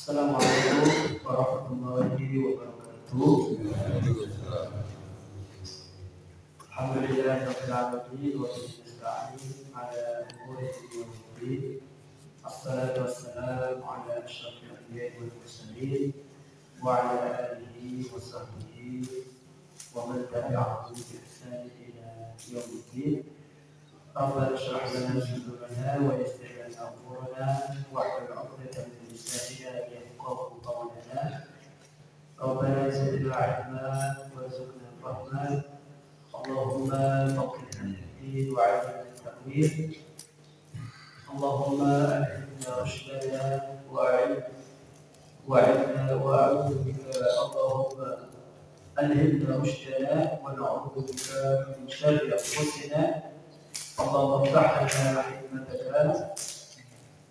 Assalamualaikum warahmatullahi wabarakatuh. Alhamdulillahirabbil alamin wa bihi nasta'in ala umuri dunya wad din. Assalatu wassalamu ala asyrafil anbiya'i wal mursalin wa ala alihi wa sahbihi wa man tabi'ahum bi ihsan ila yaumiddin. Rabbana shrah lana sadrana wa yassir lana umurana wahlul 'uqdatam min lisanina yafqahu qawlana. Rabbana zidna 'ilma warzuqna fahma. Allahumma faqihna fid-din wa 'allimna at-ta'wil. Allahumma alhimna rushdana wa'idna bika. Allahumma alhimna rushdana wa na'udzu bika min syarri anfusina. اللهم افتح لنا حكمتك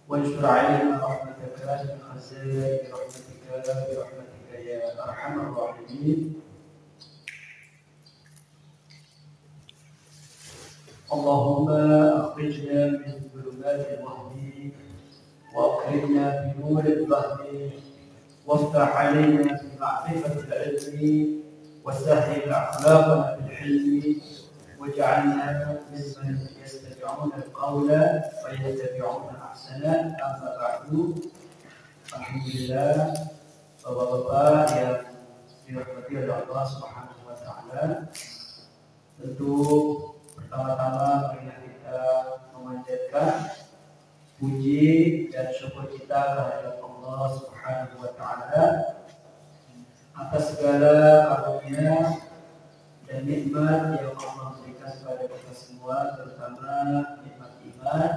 وانشر علينا رحمتك من خزائن رحمتك برحمتك يا ارحم الراحمين. اللهم اخرجنا من ظلمات الوهم واكرمنا بنور الفهم وافتح علينا بمعرفه العلم وسهل اخلاقنا بالحلم واجعلنا ممن يستمعون القول فيتبعون احسنه. اما بعد. Alhamdulillah, Bapak-bapak yang dirahmati oleh Allah Subhanahu wa taala. Tentu pertama-tama marilah kita memanjatkan puji dan syukur kita kehadirat Allah Subhanahu wa taala atas segala karunia dan nikmat yang Allah berikan kepada kita semua, terutama nikmat iman,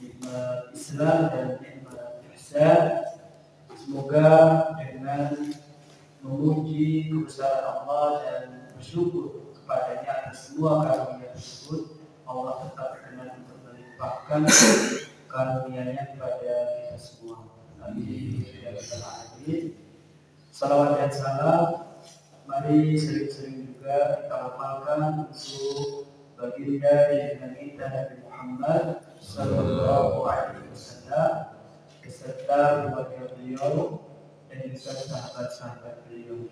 nikmat Islam dan nikmat ihsan. Semoga dengan memuji kebesaran Allah dan bersyukur kepadanya atas semua karunia tersebut, Allah tetap berkenan untuk melimpahkan karunia-Nya kepada kita semua. Amin. Salawat dan salam mari sering-sering juga kita hafalkan untuk baginda junjungan kita Nabi Muhammad sallallahu alaihi wasallam beserta keluarga beliau dan juga sahabat-sahabat beliau.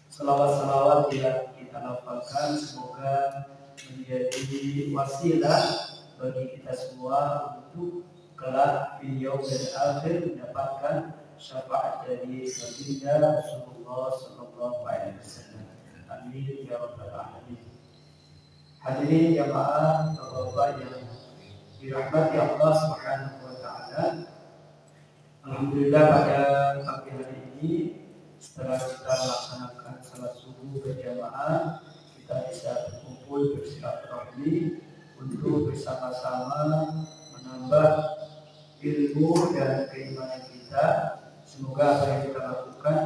Salawat-salawat yang kita hafalkan semoga menjadi wasilah bagi kita semua untuk kelak di yaumil akhir mendapatkan syafaat dari baginda Rasulullah sallallahu alaihi wasallam. Amin ya rabbal alamin. Hadirin jamaah Bapak yang dirahmati Allah Subhanahu wa taala. Alhamdulillah pada pagi hari ini setelah kita melaksanakan salat subuh berjamaah, kita bisa berkumpul bersilaturahmi untuk bersama-sama menambah ilmu dan keimanan kita. Semoga apa yang kita lakukan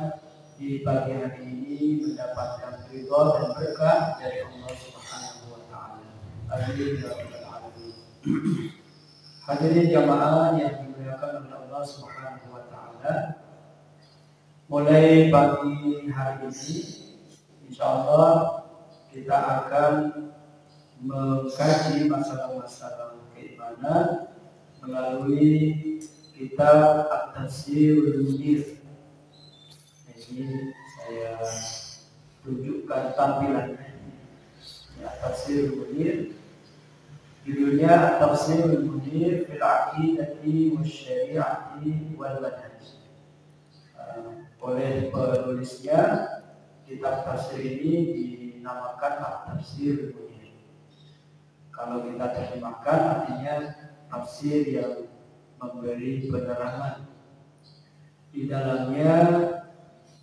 di pagi hari ini mendapatkan ridha dan berkah dari Allah Subhanahu wa taala. Amin ya rabbal alamin. Hadirin jamaah yang dimuliakan oleh Allah Subhanahu wa taala. Mulai pagi hari ini insyaallah kita akan mengkaji masalah-masalah keimanan melalui kitab At-Tafsirul Munir. Ini saya tunjukkan tampilannya. Ya, Tafsirul Munir. Judulnya Tafsirul Munir fil Aqidati Wasyari'ati wal Manhaj. Oleh penulisnya, kitab tafsir ini dinamakan At-Tafsirul Munir. Kalau kita terjemahkan artinya tafsir yang memberi penerangan. Di dalamnya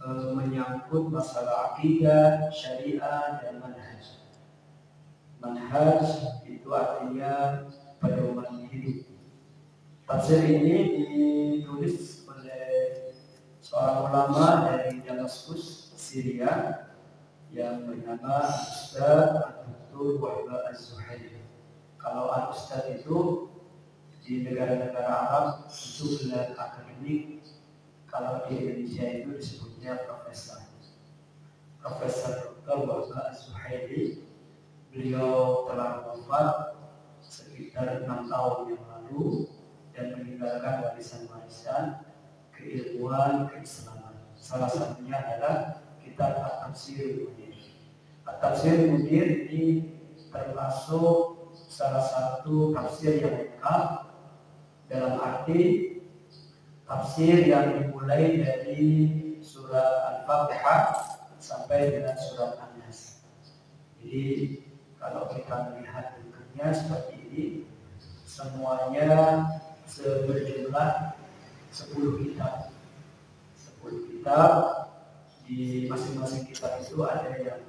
menyangkut masalah akidah, syariah dan manhaj. Manhaj itu artinya pedoman hidup. Tafsir ini ditulis oleh seorang ulama dari Damaskus, Syria yang bernama Ustaz Dr. Wahbah Az-Zuhaili. Kalau Al-Ustaz itu di negara-negara Arab itu gelar akademik. Kalau di Indonesia itu disebutnya profesor. Profesor Dr. Wahbah Az-Zuhaili. Beliau telah wafat sekitar 6 tahun yang lalu dan meninggalkan warisan-warisan keilmuan keislaman. Salah satunya adalah kitab At-Tafsirul Munir. At-Tafsirul Munir ini termasuk salah satu tafsir yang lengkap, dalam arti tafsir yang dimulai dari surat Al-Fatihah sampai dengan surat An-Nas. Jadi kalau kita melihat bentuknya seperti ini, semuanya berjumlah 10 kitab. 10 kitab, di masing-masing kitab itu ada yang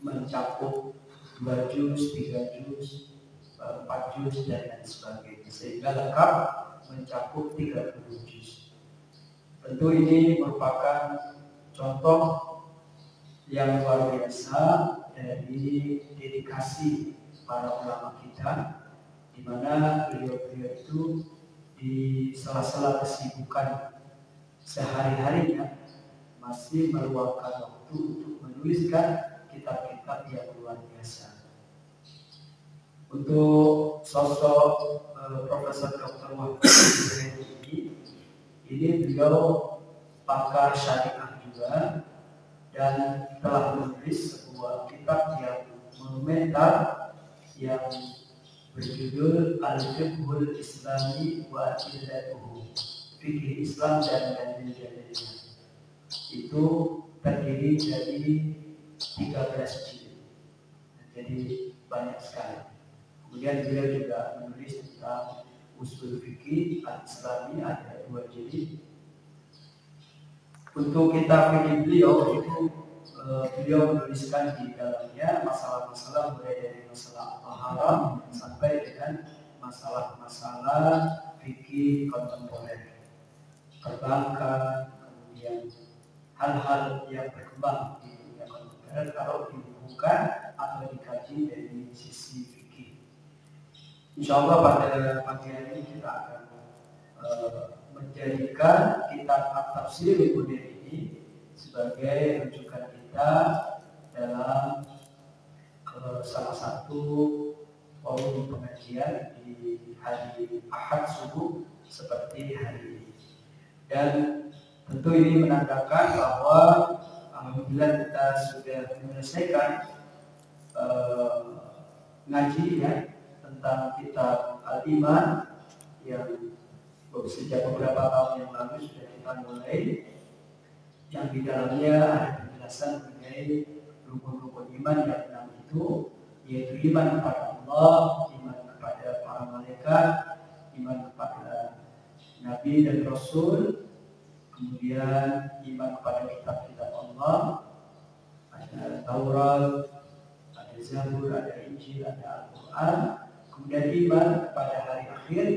mencakup 2 juz, 3 juz, 4 juz dan lain sebagainya, sehingga lengkap mencakup 30 juz. Tentu ini merupakan contoh yang luar biasa dari dedikasi para ulama kita, di mana beliau-beliau itu di sela-sela kesibukan sehari-harinya masih meluangkan waktu untuk menuliskan kitab-kitab yang luar biasa. Untuk sosok Profesor Dr. Wahid ini beliau pakar syariah juga dan telah menulis sebuah kitab yang monumental yang berjudul Al-Fiqhul Islami wa Adillatuhu, Fikih Islam dan dalil-dalilnya. Itu terdiri dari 13 jilid, jadi banyak sekali. Kemudian beliau juga menulis tentang usul fikih al-Islami, ada 2 jilid. Untuk kitab fikih beliau itu beliau menuliskan di dalamnya masalah-masalah mulai dari masalah haram sampai dengan masalah-masalah fikih kontemporer, perbankan, kemudian hal-hal yang berkembang di dunia kontemporer kalau dibukukan atau dikaji dari sisi fikih. Insya Allah pada pagi hari ini kita akan menjadikan kitab At-Tafsirul Munir ini sebagai rujukan kita dalam salah satu forum pengajian di hari Ahad subuh seperti hari ini. Dan tentu ini menandakan bahwa alhamdulillah kita sudah menyelesaikan ngaji ya tentang kitab Al-Iman yang sejak beberapa tahun yang lalu sudah kita mulai, yang di dalamnya ada penjelasan mengenai rukun-rukun iman yang 6 itu, yaitu iman kepada Allah, iman kepada para malaikat, iman kepada Nabi dan Rasul, kemudian iman kepada kitab-kitab Allah, ada Taurat, ada Zabur, ada Injil, ada Al-Quran, kemudian iman kepada hari akhir,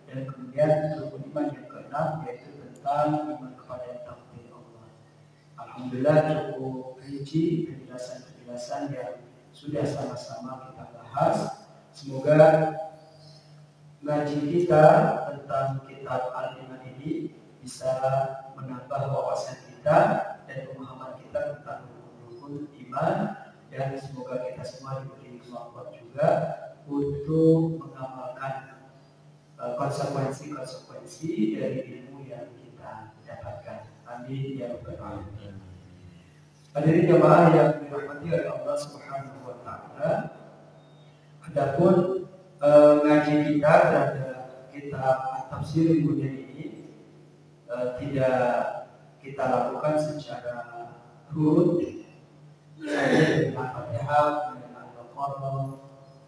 dan kemudian rukun iman yang ke-6 yaitu tentang iman kepada takdir Allah. Alhamdulillah cukup rinci penjelasan-penjelasan yang sudah sama-sama kita bahas. Semoga ngaji kita tentang kitab Al-Iman ini bisa menambah wawasan kita dan pemahaman kita tentang rukun iman, dan semoga kita semua diberi kemampuan juga untuk mengamalkan konsekuensi dari ilmu yang kita dapatkan. Amin ya rabbal alamin. Hadirin jamaah yang dirahmati oleh Allah Subhanahu wa taala. Adapun ngaji kita terhadap kitab At-Tafsirul Munir ini tidak kita lakukan secara runut dari Al-Fatihah dengan Al-Baqarah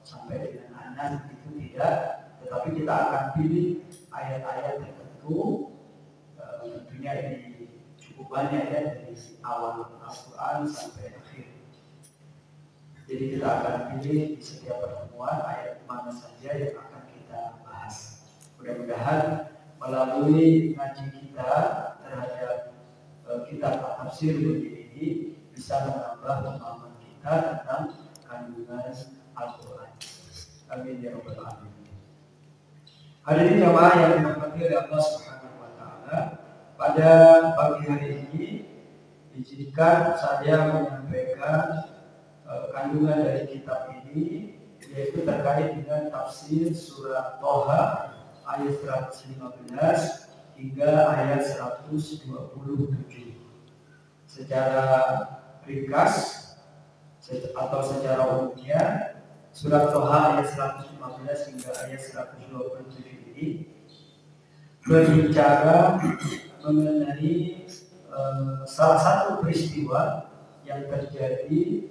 sampai dengan An-Nas, itu tidak. Tetapi kita akan pilih ayat-ayat tertentu, tentunya ini cukup banyak ya, dari awal Al-Quran sampai akhir. Jadi kita akan pilih di setiap pertemuan ayat mana saja yang akan kita bahas. Mudah-mudahan melalui ngaji kita terhadap kitab At-Tafsirul Munir ini bisa menambah pemahaman kita tentang kandungan Al-Quran. Amin ya rabbal alamin. Hadirin jamaah yang dirahmati oleh Allah Subhanahu wa taala, pada pagi hari ini izinkan saya menyampaikan kandungan dari kitab ini, yaitu terkait dengan tafsir surah Toha ayat 115 hingga ayat 127. Secara ringkas atau secara umumnya, surat Toha ayat 115 hingga ayat 127 ini berbicara mengenai salah satu peristiwa yang terjadi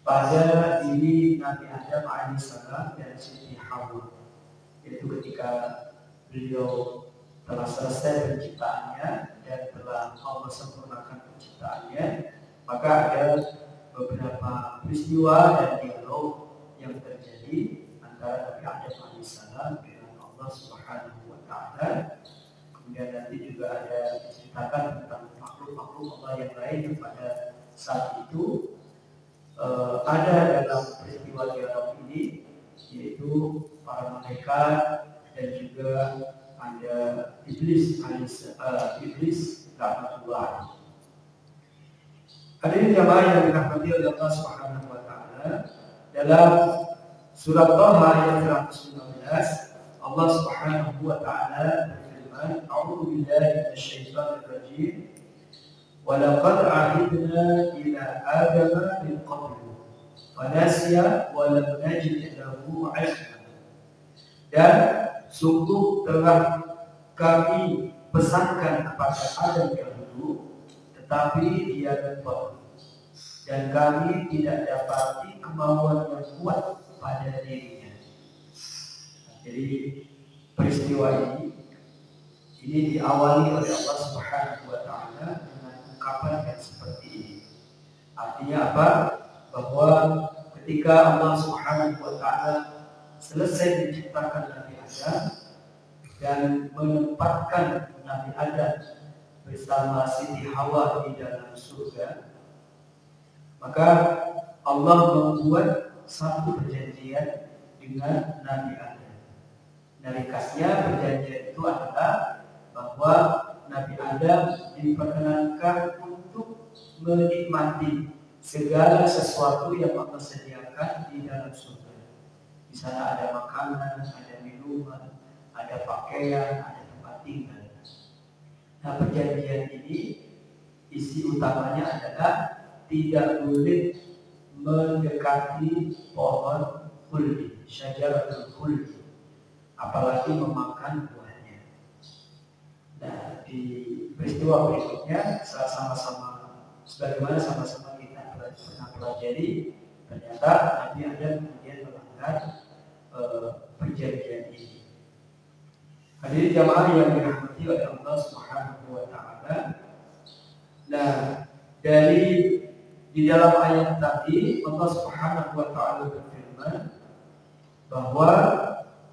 pada diri Nabi Adam alaihissalam dan Siti Hawa, yaitu ketika beliau telah selesai penciptaannya dan telah Allah sempurnakan penciptaannya, maka ada beberapa peristiwa dan dialog yang terjadi antara Nabi Adam alaihissalam dengan Allah Subhanahu wa taala. Kemudian nanti juga ada diceritakan tentang makhluk-makhluk Allah yang lain pada saat itu. Ada dalam peristiwa dialog ini, yaitu para malaikat dan juga ada iblis laknatullah. Hadirin jamaah yang dirahmati oleh Allah Subhanahu wa taala, dalam surat Toha ayat 119 Allah Subhanahu wa taala berfirman, A'udzu billahi minasyaitonir rajim. وَلَقَدْ عَهِدْنَا إِلَى آدَمَ مِنْ قَبْلُ فَنَسِيَ وَلَمْ نَجِدْ لَهُ عَزْمًا. Dan sungguh telah kami pesankan kepada Adam dahulu, tetapi dia lupa, dan kami tidak dapati kemauan yang kuat pada dirinya. Jadi peristiwa ini diawali oleh Allah Subhanahu wa taala ungkapan yang seperti ini. Artinya apa? Bahwa ketika Allah Subhanahu wa taala selesai menciptakan Nabi Adam dan menempatkan Nabi Adam bersama Siti Hawa di dalam surga, maka Allah membuat satu perjanjian dengan Nabi Adam. Ringkasnya perjanjian itu adalah bahwa Nabi Adam diperkenankan untuk menikmati segala sesuatu yang Allah sediakan di dalam surga. Di sana ada makanan, ada minuman, ada pakaian, ada tempat tinggal. Nah, perjanjian ini isi utamanya adalah tidak boleh mendekati pohon khuldi, syajaratul khuldi, apalagi memakan buahnya. Nah, di peristiwa berikutnya sebagaimana sama-sama kita pernah pelajari, ternyata Nabi Adam kemudian melanggar perjanjian ini. Hadirin jamaah yang dirahmati oleh Allah Subhanahu wa taala. Nah, di dalam ayat tadi Allah Subhanahu wa taala berfirman bahwa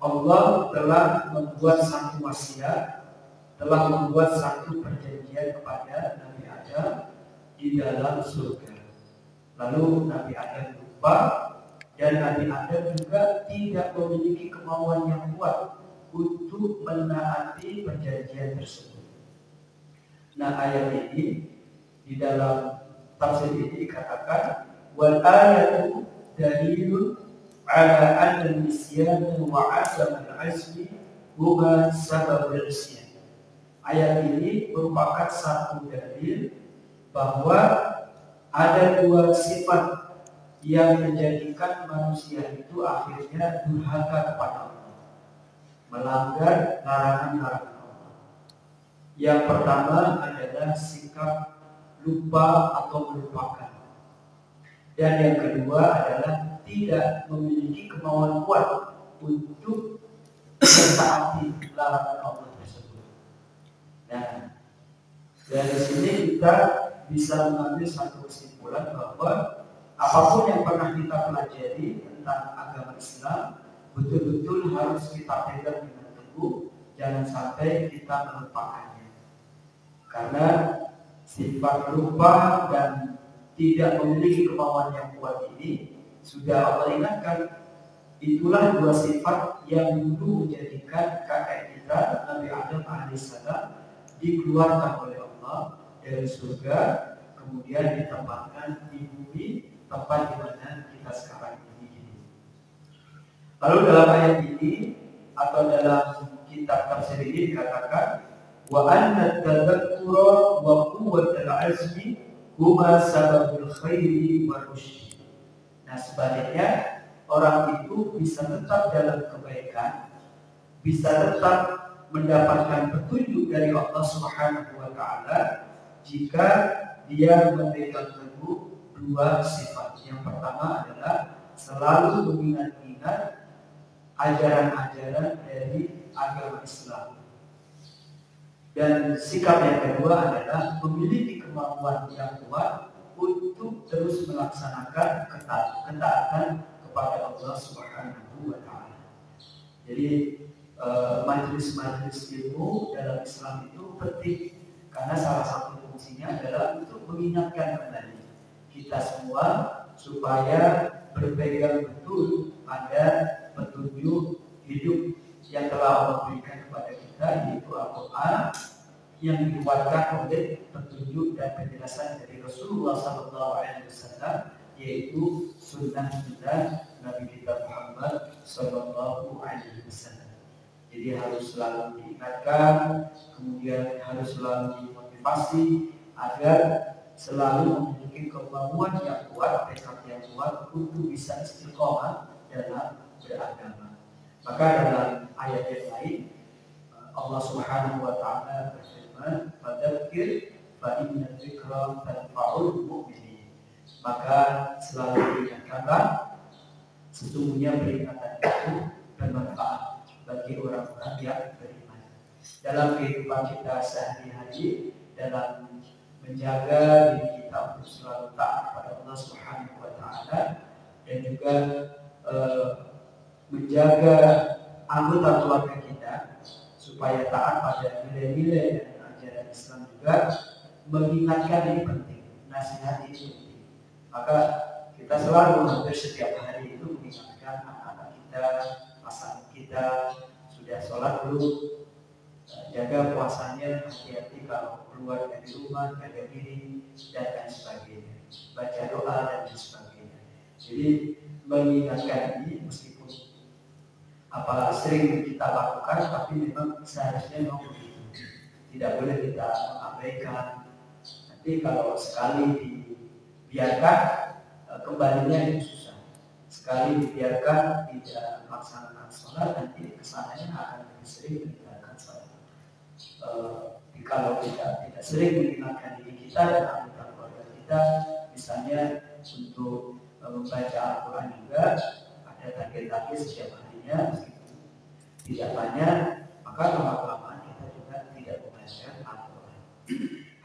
Allah telah membuat satu wasiat, telah membuat satu perjanjian kepada Nabi Adam di dalam surga. Lalu Nabi Adam lupa, dan Nabi Adam juga tidak memiliki kemauan yang kuat untuk menaati perjanjian tersebut. Nah, ayat ini di dalam tafsir ini dikatakan wal ayatu dalilun ala anna al-nisyan wa 'adam al-'azmi huma sabab al-isyan. Ayat ini merupakan satu dalil bahwa ada dua sifat yang menjadikan manusia itu akhirnya durhaka kepada Allah, melanggar larangan-larangan Allah. Yang pertama adalah sikap lupa atau melupakan, dan yang kedua adalah tidak memiliki kemauan kuat untuk mentaati larangan Allah tersebut. Nah, dari sini kita bisa mengambil satu kesimpulan bahwa apapun yang pernah kita pelajari tentang agama Islam betul-betul harus kita pegang dengan teguh, jangan sampai kita melupakannya. Karena sifat lupa dan tidak memiliki kemauan yang kuat ini sudah Allah ingatkan. Itulah dua sifat yang dulu menjadikan kakek kita Nabi Adam alaihissalam dikeluarkan oleh Allah dari surga, kemudian ditempatkan di bumi, tempat di mana kita sekarang ini. Lalu dalam ayat ini atau dalam kitab tafsir ini dikatakan wa anna tadzakkura wa quwwatul azmi huma sababul khairi wa rusyd. Nah, sebaliknya orang itu bisa tetap dalam kebaikan, bisa tetap mendapatkan petunjuk dari Allah Subhanahu wa taala jika dia memegang teguh dua sifat. Yang pertama adalah selalu mengingat-ingat ajaran-ajaran dari agama Islam. Dan sikap yang kedua adalah memiliki kemampuan yang kuat untuk terus melaksanakan ketaatan kepada Allah Subhanahu wa taala. Jadi majelis-majelis ilmu dalam Islam itu penting karena salah satu fungsinya adalah untuk mengingatkan kembali kita semua supaya berpegang betul pada petunjuk hidup yang telah Allah berikan kepada kita, yaitu Al-Quran yang dikuatkan oleh petunjuk dan penjelasan dari Rasulullah SAW, yaitu sunnah-sunnah Nabi kita Muhammad SAW. Jadi harus selalu diingatkan, kemudian harus selalu dimotivasi agar selalu memiliki kemampuan yang kuat, tekad yang kuat untuk bisa istiqomah dalam beragama. Maka dalam ayat yang lain Allah Subhanahu wa taala berfirman, "Fadzakir fa inna dzikra tanfa'ul mu'minin." Maka selalu ingatkanlah, sesungguhnya peringatan itu bermanfaat bagi orang-orang yang beriman. Dalam kehidupan kita sehari-hari, dalam menjaga diri kita untuk selalu taat kepada Allah Subhanahu wa taala dan juga menjaga anggota keluarga kita supaya taat pada nilai-nilai dan ajaran Islam juga, mengingatkan ini penting, nasihat ini penting. Maka kita selalu hampir setiap hari itu mengingatkan anak-anak kita, pasangan kita, sudah sholat belum, jaga puasanya, hati-hati kalau keluar dari rumah, jaga diri dan lain sebagainya, baca doa dan lain sebagainya. Jadi mengingatkan ini meskipun apa sering kita lakukan, tapi memang seharusnya memang begitu. Tidak boleh kita mengabaikan. Nanti kalau sekali dibiarkan, kembalinya itu susah. Sekali dibiarkan tidak melaksanakan sholat, nanti kesananya akan lebih sering meninggalkan sholat. Kalau tidak sering mengingatkan diri kita dan anggota keluarga kita, misalnya untuk membaca Al-Quran juga ada target-target setiap harinya, meskipun tidak banyak, maka lama-kelamaan kita juga tidak membaca Al-Quran.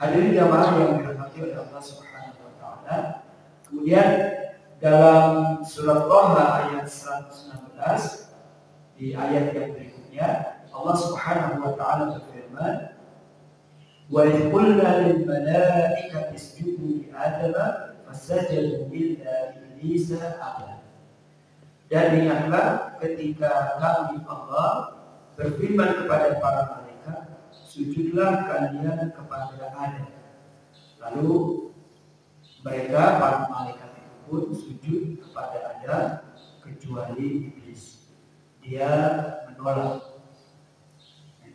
Hadirin jamaah yang dirahmati oleh Allah Subhanahu wa taala. Kemudian dalam surat Thaha ayat 116 di ayat yang berikutnya Allah Subhanahu wa taala berfirman, "Wa idh qulna lil malaikati isjudu li Adama fasajadu illa iblisa aba." Dan ingatlah ketika kami Allah berfirman kepada para malaikat, sujudlah kalian kepada Adam. Lalu mereka, para malaikat itu pun sujud kepada Adam kecuali iblis. Dia menolak.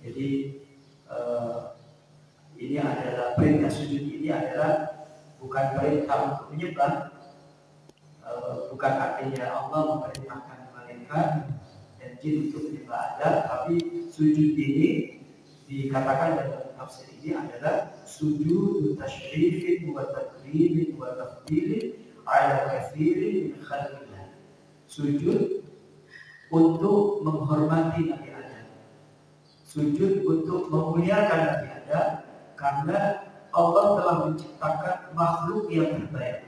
Jadi ini adalah perintah sujud, ini adalah bukan perintah untuk menyembah, bukan artinya Allah memerintahkan malaikat dan jin untuk menyembah Adam, tapi sujud ini dikatakan dalam tafsir ini adalah sujud tasyrifin wa takrimin wa tafdilin ala kathirin min khalqillah. Sujud untuk menghormati Nabi Adam, sujud untuk memuliakan Nabi Adam, karena Allah telah menciptakan makhluk yang terbaik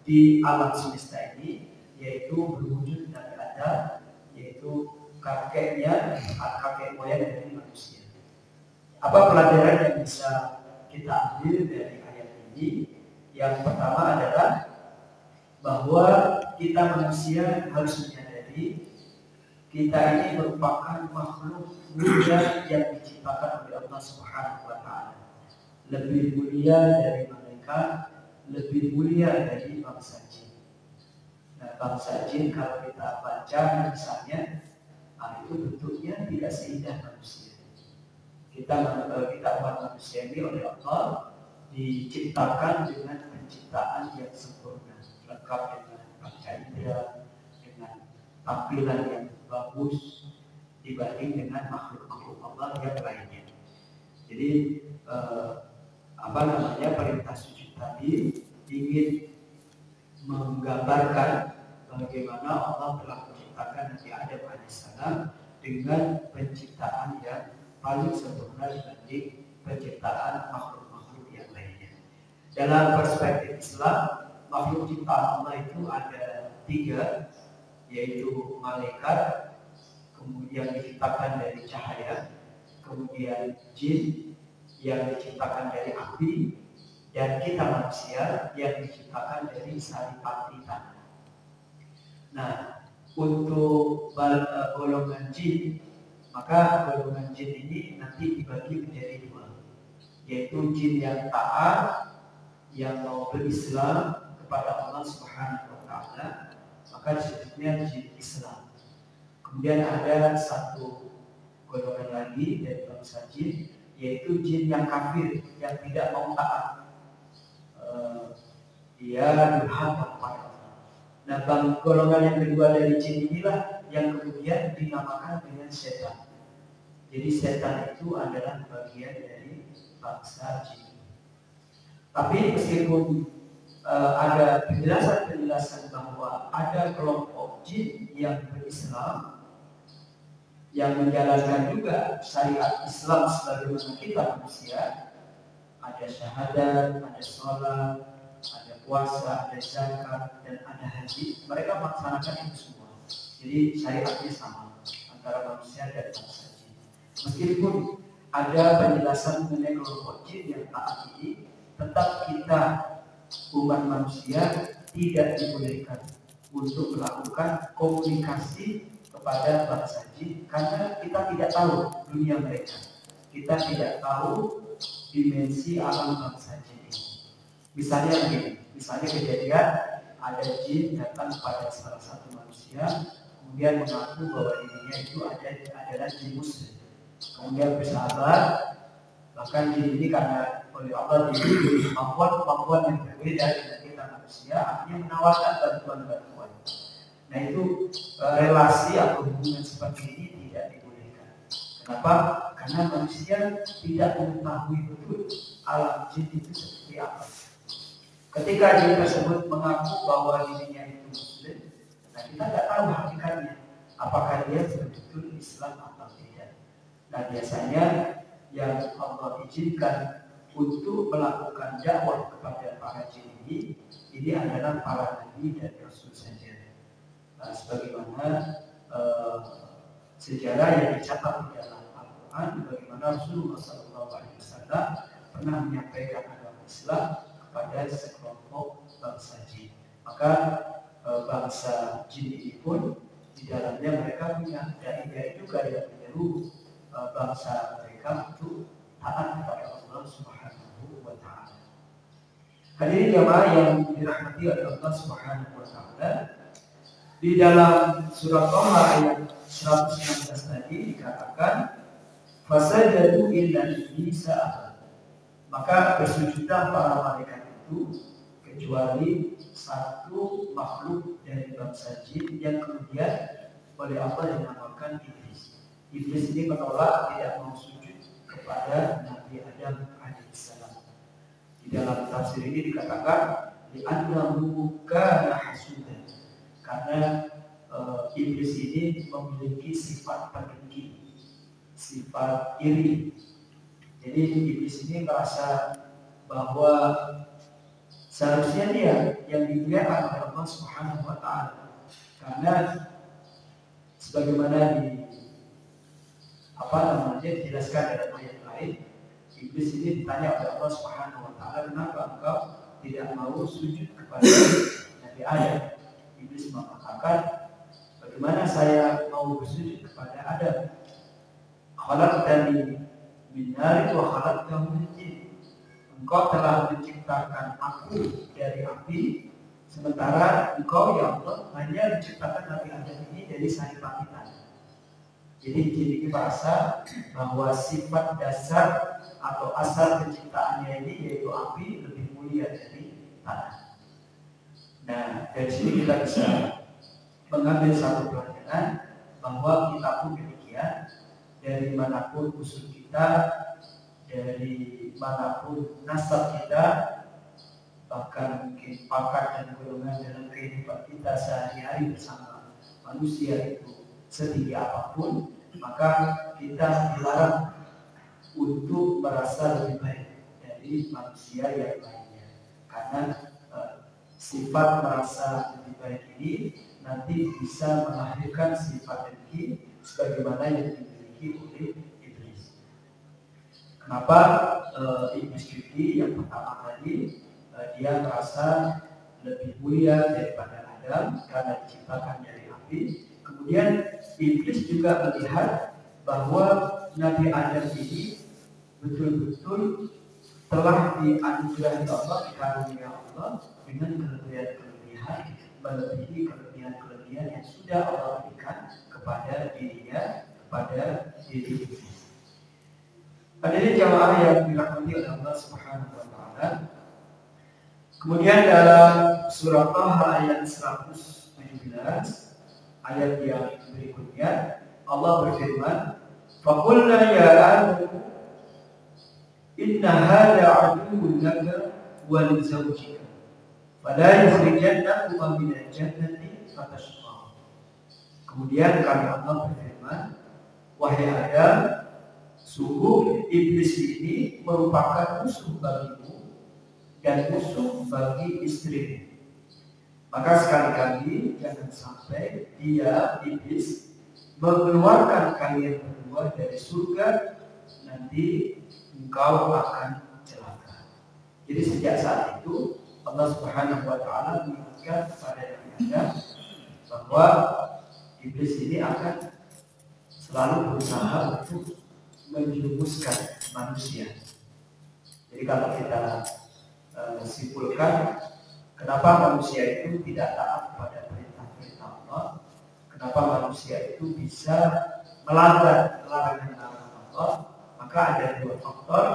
di alam semesta ini, yaitu berwujud Nabi Adam, yaitu kakek moyang dari manusia. Apa pelajaran yang bisa kita ambil dari ayat ini? Yang pertama adalah bahwa kita manusia harus menyadari kita ini merupakan makhluk mulia yang diciptakan oleh Allah Subhanahu wa taala. Lebih mulia dari malaikat, lebih mulia dari bangsa jin. Nah, bangsa jin kalau kita baca misalnya, itu bentuknya tidak seindah manusia. kita umat manusia ini oleh Allah diciptakan dengan penciptaan yang sempurna, lengkap dengan panca indera, dengan tampilan yang bagus dibanding dengan makhluk-makhluk Allah yang lainnya. Jadi perintah sujud tadi ingin menggambarkan bagaimana Allah telah menciptakan Nabi Adam alaihissalam dengan penciptaan yang paling sempurna dibanding penciptaan makhluk-makhluk yang lainnya. Dalam perspektif Islam, makhluk ciptaan Allah itu ada 3, yaitu malaikat, kemudian diciptakan dari cahaya, kemudian jin yang diciptakan dari api, dan kita manusia yang diciptakan dari saripati tanah. Nah, untuk golongan jin, maka golongan jin ini nanti dibagi menjadi 2, yaitu jin yang taat, yang mau berislam kepada Allah Subhanahu wa Ta'ala, maka disebutnya jin Islam. Kemudian ada satu golongan lagi dari bangsa jin, yaitu jin yang kafir, yang tidak mau taat. Dia durhaka kepada Allah. Nah, golongan yang kedua dari jin inilah yang kemudian dinamakan dengan setan. Jadi setan itu adalah bagian dari bangsa jin. Tapi meskipun ada penjelasan bahwa ada kelompok jin yang berislam, yang menjalankan juga syariat Islam sebagaimana kita manusia, ada syahadat, ada sholat, ada puasa, ada zakat, dan ada haji. Mereka melaksanakan itu semua. Jadi syariatnya sama antara manusia dan bangsa jin. Meskipun ada penjelasan mengenai kelompok jin yang taat ini, tetap kita umat manusia tidak dibolehkan untuk melakukan komunikasi kepada bangsa jin, karena kita tidak tahu dunia mereka, kita tidak tahu dimensi alam bangsa jin ini. Misalnya kejadian ada jin datang pada salah satu manusia, kemudian mengaku bahwa dirinya itu adalah jin muslim, kemudian bersahabat. Bahkan jin ini karena oleh Allah diberi kemampuan yang berbeda dengan kita manusia, akhirnya menawarkan bantuan. Nah, itu relasi atau hubungan seperti ini tidak dibolehkan. Kenapa? Karena manusia tidak mengetahui betul alam jin itu seperti apa. Ketika jin tersebut mengaku bahwa dirinya itu muslim, nah kita tidak tahu hakikatnya, apakah dia betul Islam atau tidak. Nah, biasanya yang Allah izinkan untuk melakukan dakwah kepada para jin ini adalah para nabi dan rasul saja. Nah, sebagaimana sejarah yang dicatat di dalam Al-Quran, bagaimana Rasulullah SAW pernah menyampaikan agama Islam kepada sekelompok bangsa jin. Maka bangsa jin ini pun di dalamnya mereka punya dai-dai juga yang menyeru bangsa mereka untuk taat kepada Allah Subhanahu wa Ta'ala. Hadirin jamaah yang dirahmati oleh Allah Subhanahu wa Ta'ala, di dalam surah Thaha ayat 119 tadi dikatakan fasajadu illa iblisa aba. Maka bersujudlah para malaikat itu kecuali satu makhluk dari bangsa jin yang kemudian oleh Allah dinamakan iblis. Iblis ini menolak, tidak mau sujud kepada Nabi Adam alaihissalam. Di dalam tafsir ini dikatakan li'annahu kana hasudan, karena iblis ini memiliki sifat pendengki, sifat iri. Jadi iblis ini merasa bahwa seharusnya dia yang dimuliakan oleh Allah Subhanahu wa Ta'ala, karena sebagaimana dijelaskan dalam ayat lain, iblis ini ditanya oleh Allah Subhanahu wa Ta'ala, kenapa engkau tidak mau sujud kepada Nabi Adam? Iblis mengatakan, bagaimana saya mau bersujud kepada Adam? Khalaqtani min nar wa khalaqtahu min tin. Engkau telah menciptakan aku dari api, sementara engkau ya Allah hanya menciptakan Nabi Adam ini dari saripati tanah. Jadi jin ini merasa bahwa sifat dasar atau asal penciptaannya ini yaitu api lebih mulia dari tanah. Nah, dari sini kita bisa mengambil satu pelajaran bahwa kita pun demikian, dari manapun usul kita, dari manapun nasab kita, bahkan mungkin pangkat dan golongan dalam kehidupan kita sehari-hari bersama manusia itu setinggi apapun, maka kita dilarang untuk merasa lebih baik dari manusia yang lainnya, karena sifat merasa lebih baik ini nanti bisa melahirkan sifat dengki sebagaimana yang dimiliki oleh iblis. Kenapa iblis dengki? Yang pertama tadi dia merasa lebih mulia daripada Adam karena diciptakan dari api. Kemudian iblis juga melihat bahwa Nabi Adam ini betul-betul telah dianugerahi Allah, dikarunia Allah dengan kelebihan-kelebihan melebihi kelebihan-kelebihan yang sudah Allah berikan kepada dirinya, kepada diri iblis. Hadirin jamaah yang dirahmati oleh Allah Subhanahu wa taala. Kemudian dalam surah Taha ayat 117 ayat yang berikutnya Allah berfirman, "Faqulna ya Adam inna hadha aduwwun laka wa li zawjika fala yukhrijannakuma minal jannati fatashqa." Kemudian kami Allah berfirman, "Wahai Adam, sungguh iblis ini merupakan musuh bagimu dan musuh bagi istrimu. Maka sekali-kali jangan sampai dia, iblis, mengeluarkan kalian berdua dari surga, nanti engkau akan celaka." Jadi sejak saat itu Allah Subhanahu wa taala mengingatkan kepada Nabi Adam bahwa iblis ini akan selalu berusaha untuk menjerumuskan manusia. Jadi kalau kita simpulkan, kenapa manusia itu tidak taat kepada perintah-perintah Allah, kenapa manusia itu bisa melanggar larangan-larangan Allah, maka ada dua faktor.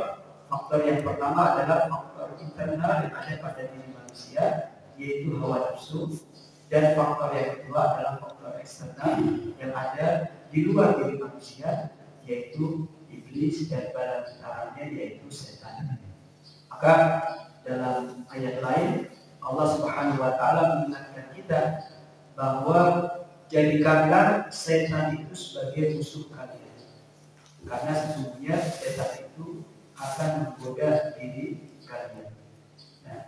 Faktor yang pertama adalah faktor internal yang ada pada diri manusia, yaitu hawa nafsu, dan faktor yang kedua adalah faktor eksternal yang ada di luar diri manusia, yaitu iblis dan bala tentaranya, yaitu setan. Maka dalam ayat lain Allah Subhanahu wa taala mengingatkan kita bahwa jadikanlah setan itu sebagai musuh kalian, karena sesungguhnya setan itu akan menggoda diri kalian. Nah,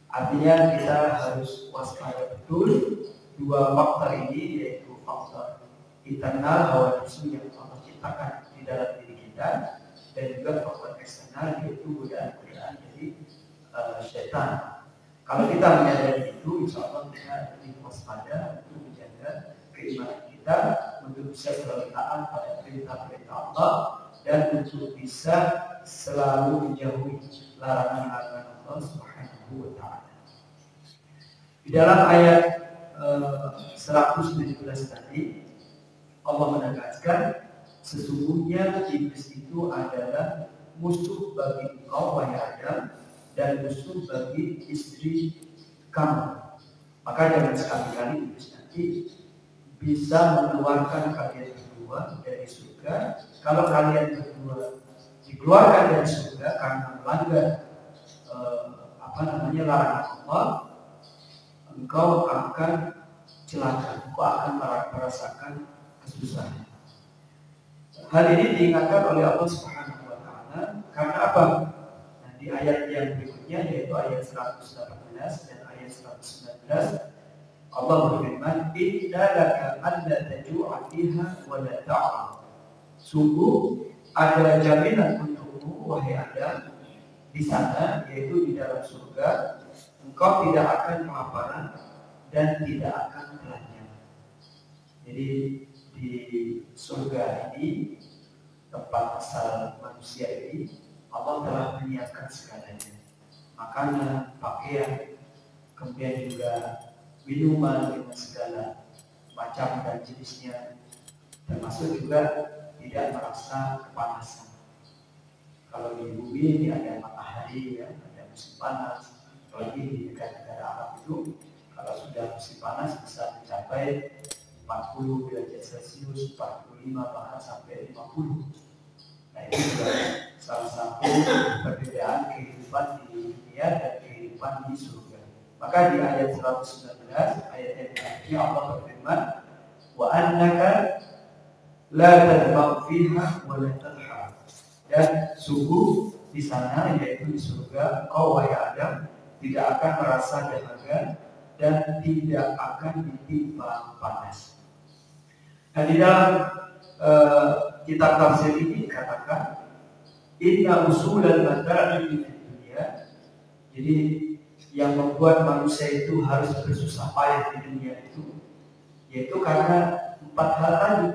artinya kita harus waspada betul dua faktor ini, yaitu faktor internal hawa nafsu yang Allah ciptakan di dalam diri kita, dan juga faktor eksternal yaitu godaan-godaan dari setan. Kalau kita menyadari itu, insya Allah kita lebih waspada untuk menjaga keimanan kita, untuk bisa selalu taat pada perintah-perintah Allah, dan untuk bisa selalu menjauhi larangan-larangan Allah Subhanahu wa taala. Di dalam ayat 117 tadi Allah menegaskan sesungguhnya iblis itu adalah musuh bagi engkau wahai Adam dan musuh bagi istri kamu. Maka jangan sekali-kali iblis nanti bisa mengeluarkan kalian berdua dari surga. Kalau kalian berdua dikeluarkan dari surga karena melanggar larangan Allah, engkau akan celaka, engkau akan merasakan kesusahan. Hal ini diingatkan oleh Allah Subhanahu wa taala karena apa? Nah, di ayat yang berikutnya yaitu ayat 118 dan ayat 119 Allah berfirman, "Inna laka alla tajua fiha wa la ta'ra." Sungguh ada jaminan untukmu wahai Adam di sana, yaitu di dalam surga, engkau tidak akan kelaparan dan tidak akan kenyang. Jadi di surga ini, tempat asal manusia ini, Allah telah menyiapkan segalanya, makanan, pakaian, kemudian juga minuman dengan segala macam dan jenisnya, termasuk juga tidak merasa kepanasan. Kalau di bumi ini ada matahari, ya, ada musim panas. Apalagi di negara-negara Arab itu, kalau sudah musim panas bisa mencapai 40 derajat Celcius, 45 bahkan sampai 50. Nah itu juga salah satu perbedaan kehidupan di dunia dan kehidupan di surga. Maka di ayat 119 ayat yang terakhir Allah berfirman, wa annaka la tadma'u fiha wa la tadhha. Dan sungguh di sana, yaitu di surga, engkau wahai Adam tidak akan merasa dahaga dan tidak akan ditimpa panas. Nah di dalam kitab tafsir ini dikatakan inna usulal mata'i di dunia. Jadi yang membuat manusia itu harus bersusah payah di dunia itu yaitu karena 4 hal tadi.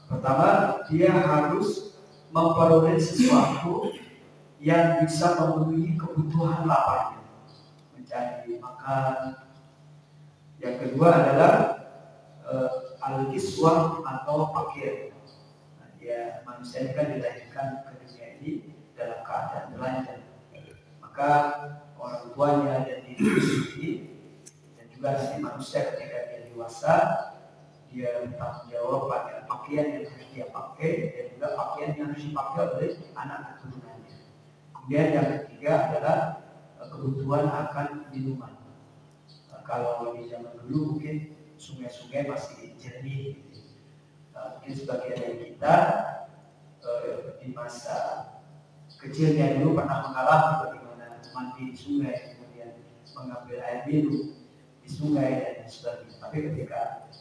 Pertama, dia harus memperoleh sesuatu yang bisa memenuhi kebutuhan laparnya, mencari makan. Yang kedua adalah al-kiswah atau pakaian. Nah, dia manusia ini kan dilahirkan ke dunia ini dalam keadaan telanjang. Maka orang tuanya dan diri sendiri dan juga nanti manusia ketika dia dewasa, dia bertanggung jawab pada pakaian yang harus dia pakai dan juga pakaian yang harus dipakai oleh anak keturunannya. Kemudian yang ketiga adalah kebutuhan akan minuman. Kalau di zaman dulu mungkin sungai-sungai masih jernih. Mungkin sebagian dari kita di masa kecilnya dulu pernah mengalami bagaimana mandi di sungai, kemudian mengambil air minum di sungai dan sebagainya. Tapi ketika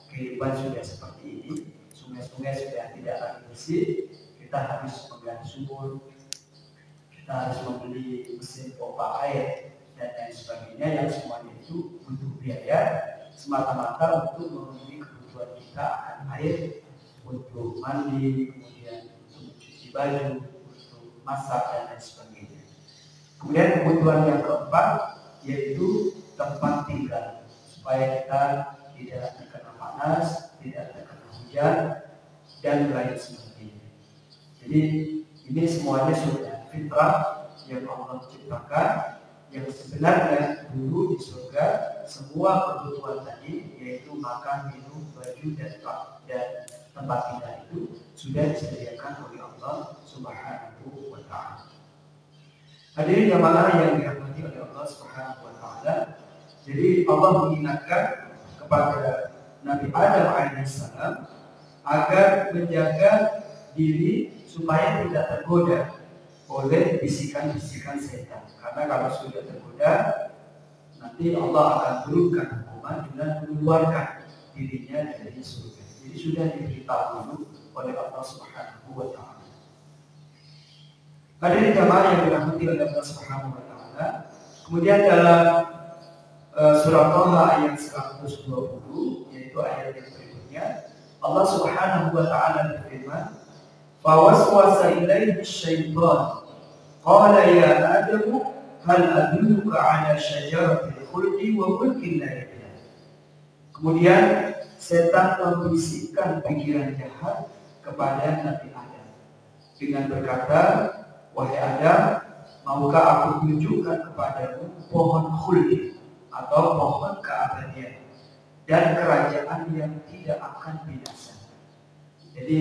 kehidupan sudah seperti ini, sungai-sungai sudah tidak lagi bersih, kita harus menggali sumur, kita harus membeli mesin pompa air dan lain sebagainya, yang semuanya itu butuh biaya semata-mata untuk memenuhi kebutuhan kita akan air untuk mandi, kemudian untuk mencuci baju, untuk masak dan lain sebagainya. Kemudian kebutuhan yang keempat yaitu tempat tinggal supaya kita tidak terkena panas, tidak terkena hujan dan lain sebagainya. Jadi ini semuanya sudah fitrah yang Allah ciptakan, yang sebenarnya dulu di surga semua kebutuhan tadi yaitu makan, minum, baju dan tempat tinggal itu sudah disediakan oleh Allah Subhanahu wa ta'ala. Hadirin jamaah yang dirahmati oleh Allah Subhanahu wa ta'ala, jadi Allah mengingatkan kepada Nabi Adam alaihissalam agar menjaga diri supaya tidak tergoda oleh bisikan-bisikan setan. Karena kalau sudah tergoda, nanti Allah akan turunkan hukuman dengan mengeluarkan dirinya dari surga. Jadi sudah diberitahu dulu oleh Allah Subhanahu wa ta'ala. Hadirin jamaah yang dirahmati oleh Allah Subhanahu wa ta'ala. Kemudian dalam surah Thaha ayat 120, yaitu ayat yang berikutnya, Allah Subhanahu wa ta'ala berfirman, "Fawaswasa ilaihi syaitan qala ya Adam hal adulluka 'ala syajaratil khuldi wa mulkin la yablaa." Kemudian setan membisikkan pikiran jahat kepada Nabi Adam dengan berkata, "Wahai Adam, maukah aku tunjukkan kepadamu pohon khuldi atau pohon keabadian dan kerajaan yang tidak akan binasa." Jadi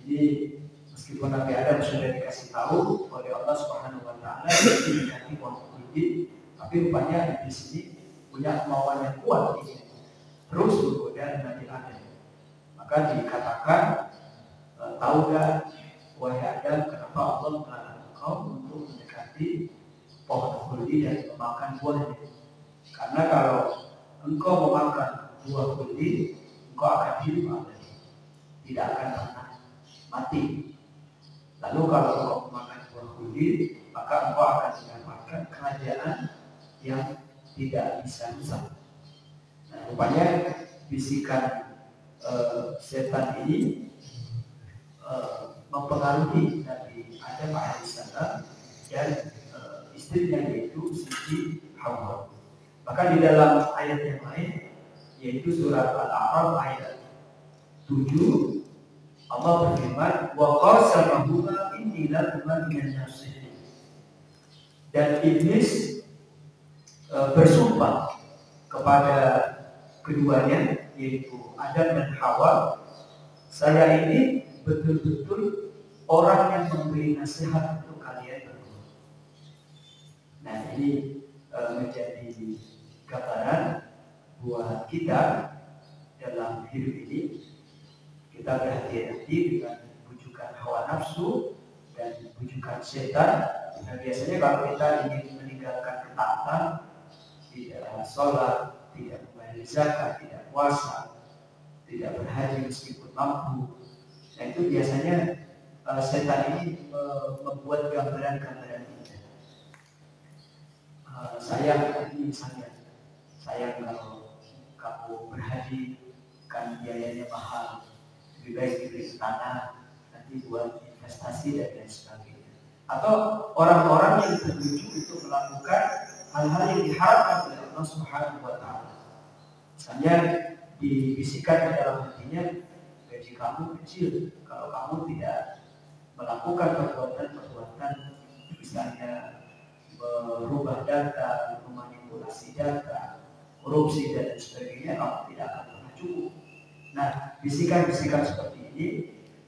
Jadi meskipun Nabi Adam sudah dikasih tahu oleh Allah Subhanahu wa ta'ala diganti pohon khuldi, tapi rupanya di sini punya kemauan yang kuat ini, terus menggoda Nabi Adam. Maka dikatakan, tahukah wahai Adam, kenapa Allah melarang engkau untuk mendekati pohon khuldi dan memakan buahnya? Karena kalau engkau memakan buah khuldi, engkau akan hidup abadi, tidak akan pernah mati. Lalu kalau engkau memakan buah khuldi, maka engkau akan mendapatkan kerajaan yang tidak bisa rusak. Nah, rupanya bisikan setan ini mempengaruhi Nabi Adam alaihissalam dan istrinya, yaitu Siti Hawa. Maka di dalam ayat yang lain yaitu surat Al-A'raf ayat 7. Allah berfirman, wa qasamahuma inni lakuma minan nasihin. Dan iblis bersumpah kepada keduanya, yaitu Adam dan Hawa, saya ini betul-betul orang yang memberi nasihat untuk kalian berdua. Nah, ini menjadi gambaran buat kita dalam hidup ini. Kita berhati-hati dengan bujukan hawa nafsu dan bujukan setan. Nah, biasanya kalau kita ingin meninggalkan ketaatan, tidak sholat, tidak membayar zakat, tidak puasa, tidak berhaji meskipun mampu, nah itu biasanya setan ini membuat gambaran-gambaran ini. Sayang, ini misalnya, sayang kalau kamu berhaji kan biayanya mahal, lebih baik diberi tanah nanti buat investasi dan lain sebagainya. Atau orang-orang yang tertuju untuk melakukan hal-hal yang diharapkan oleh Allah Subhanahu wa Ta'ala. Misalnya dibisikkan ke dalam hatinya, gaji kamu kecil kalau kamu tidak melakukan perbuatan-perbuatan misalnya merubah data, memanipulasi data, korupsi dan sebagainya, kamu tidak akan pernah cukup. Nah, bisikan-bisikan seperti ini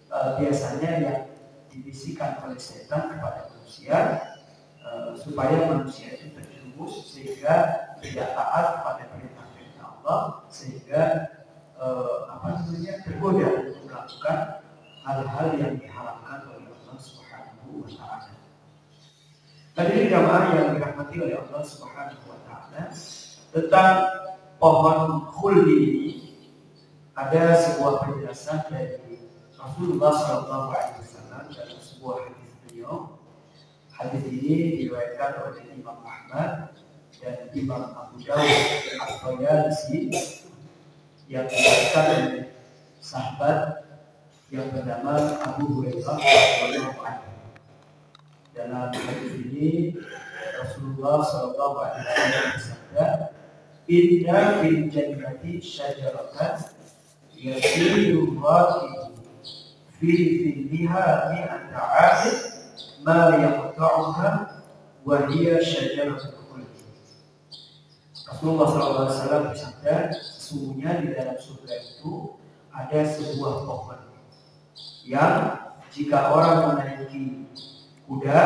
biasanya yang dibisikkan oleh setan kepada manusia supaya manusia itu terjerumus sehingga tidak taat pada perintah-perintah Allah, sehingga tergoda untuk melakukan hal-hal yang diharapkan oleh Allah Subhanahu wa Ta'ala. Hadirin jamaah yang dirahmati oleh Allah Subhanahu wa Ta'ala, tentang pohon khuldi ini ada sebuah penjelasan dari Rasulullah SAW dalam sebuah hadis beliau. Hadis ini diriwayatkan oleh Imam Ahmad dan Imam Abu Dawud At-Tayalisi, yang diriwayatkan oleh sahabat yang bernama Abu Hurairah radhiyallahu anhu. Dalam hadis ini Rasulullah SAW bersabda, "Inna fil jannati syajaratan yasiru raqibu fi dhilliha mi'ata 'amin ma yaqta'uha wa hiya syajaratul khuld." Rasulullah SAW bersabda, sesungguhnya di dalam surga itu ada sebuah pohon yang jika orang menaiki kuda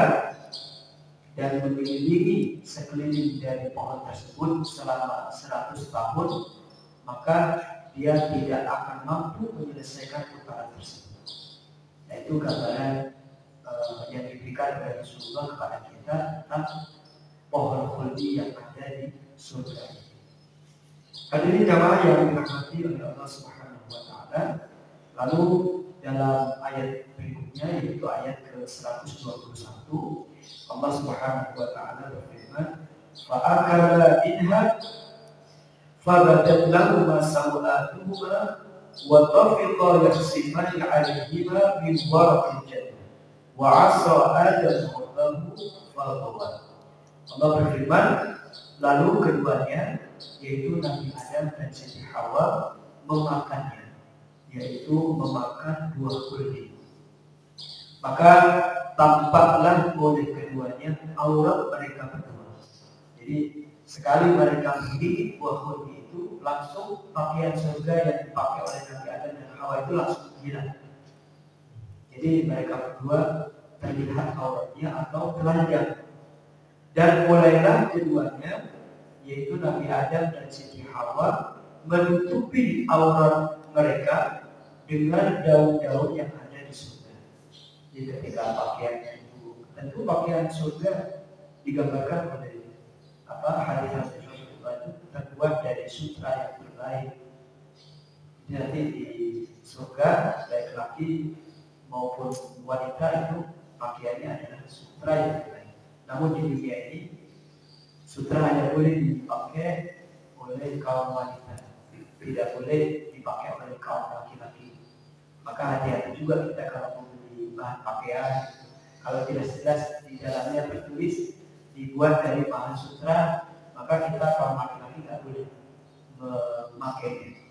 dan mengelilingi sekeliling dari pohon tersebut selama 100 tahun, maka dia tidak akan mampu menyelesaikan perkara tersebut. Nah, itu gambaran yang diberikan oleh Rasulullah kepada kita tentang pohon khuldi yang ada di surga. Hadirin jamaah yang dirahmati oleh Allah Subhanahu wa Ta'ala. Lalu dalam ayat berikutnya, yaitu ayat ke-121, Allah Subhanahu wa Ta'ala berfirman, "Fa'akala minha fabadat lahuma sawatuhuma wa tafiqa yahsimani 'alayhima min waraqil jannah wa 'asa Adam rabbahu faghawa." Allah berfirman, lalu keduanya, yaitu Nabi Adam dan Siti Hawa, memakannya, yaitu memakan buah khuldi. Maka tampaklah oleh keduanya aurat mereka berdua. Jadi sekali mereka menggigit buah khuldi itu, langsung pakaian surga yang dipakai oleh Nabi Adam dan Hawa itu langsung hilang. Jadi mereka berdua terlihat auratnya atau telanjang. Dan mulailah keduanya, yaitu Nabi Adam dan Siti Hawa, menutupi aurat mereka dengan daun-daun yang ada di surga. Jadi ketika pakaiannya itu, tentu pakaian surga digambarkan oleh hadis Rasulullah itu terbuat dari sutra yang terbaik. Jadi nanti di surga baik laki maupun wanita itu pakaiannya adalah sutra yang terbaik. Namun di dunia ini sutra hanya boleh dipakai oleh kaum wanita, tidak boleh dipakai oleh kaum laki-laki. Maka hati-hati juga kita kalau membeli bahan pakaian, kalau tidak jelas di dalamnya tertulis dibuat dari bahan sutra, maka kita kaum laki-laki tidak boleh memakainya.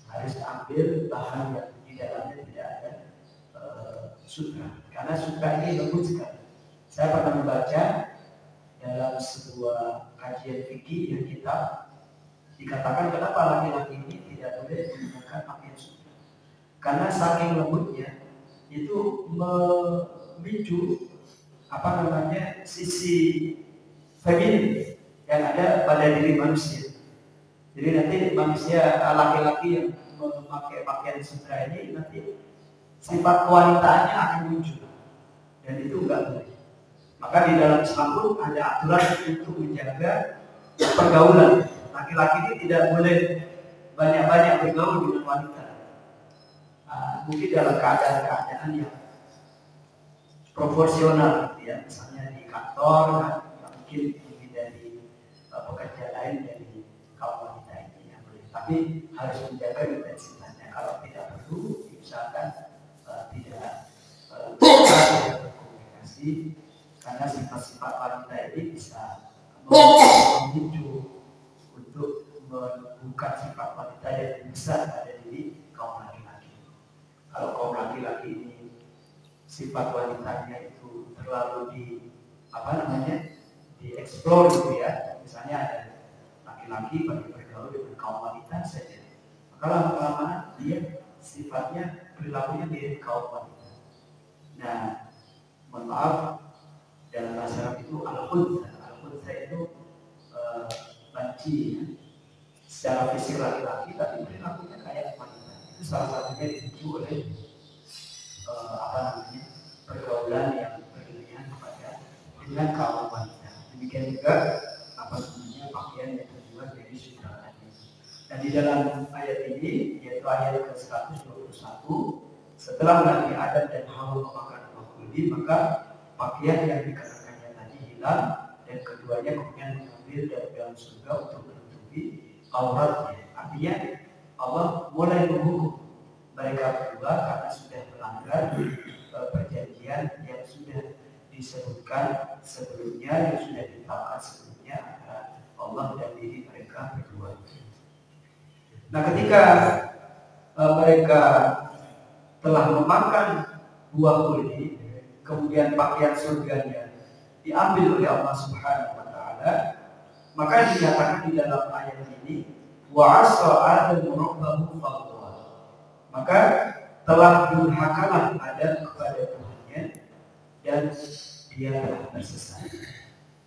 Harus ambil bahan yang di dalamnya tidak ada sutra, karena sutra ini lembut sekali. Saya pernah membaca dalam sebuah kajian fikih yang kita dikatakan kenapa laki-laki ini tidak boleh menggunakan pakaian sutra, karena saking lembutnya itu memicu sisi feminin yang ada pada diri manusia. Jadi nanti manusia laki-laki yang memakai pakaian sutra ini nanti sifat kewanitaannya akan muncul, dan itu enggak boleh. Maka di dalam Islam pun ada aturan untuk menjaga pergaulan. Laki-laki ini tidak boleh banyak-banyak bergaul dengan wanita. Mungkin dalam keadaan yang proporsional, gitu ya. Misalnya di kantor, kan, mungkin dari pekerja lain dari kaum wanita ini yang boleh. Tapi harus menjaga intensitasnya. Kalau tidak perlu, misalkan tidak berkomunikasi, karena sifat-sifat wanita ini bisa memicu untuk membuka sifat wanita yang besar pada diri kaum laki-laki. Kalau kaum laki-laki ini sifat wanitanya itu terlalu dieksplor gitu ya. Misalnya ada laki-laki bagi bergaul dengan kaum wanita saja, maka lama-lama dia sifatnya perilakunya mirip kaum wanita. Nah, mohon maaf, dalam bahasa Arab itu al-khunsa itu banci ya. Secara fisik laki-laki tapi perilakunya kayak wanita. Itu salah satunya dipicu oleh pergaulan yang berlebihan dengan kaum wanita. Demikian juga pakaian yang terbuat dari sutra tadi. Dan di dalam ayat ini, yaitu ayat ke-121, setelah Nabi Adam dan Hawa memakan buah kuldi, maka pakaian yang dikenakannya tadi hilang, dan keduanya kemudian mengambil dari dalam surga untuk menutupi auratnya. Artinya Allah mulai menghukum mereka berdua karena sudah melanggar perjanjian yang sudah disebutkan sebelumnya, yang sudah ditetapkan sebelumnya antara Allah dan diri mereka berdua. Nah, ketika mereka telah memakan buah kuldi, kemudian pakaian surganya diambil oleh Allah Subhanahu wa taala, maka dinyatakan di dalam ayat ini wa asa Adam rabbahu faghwa. Maka telah durhakalah Adam kepada Tuhannya dan dia telah tersesat.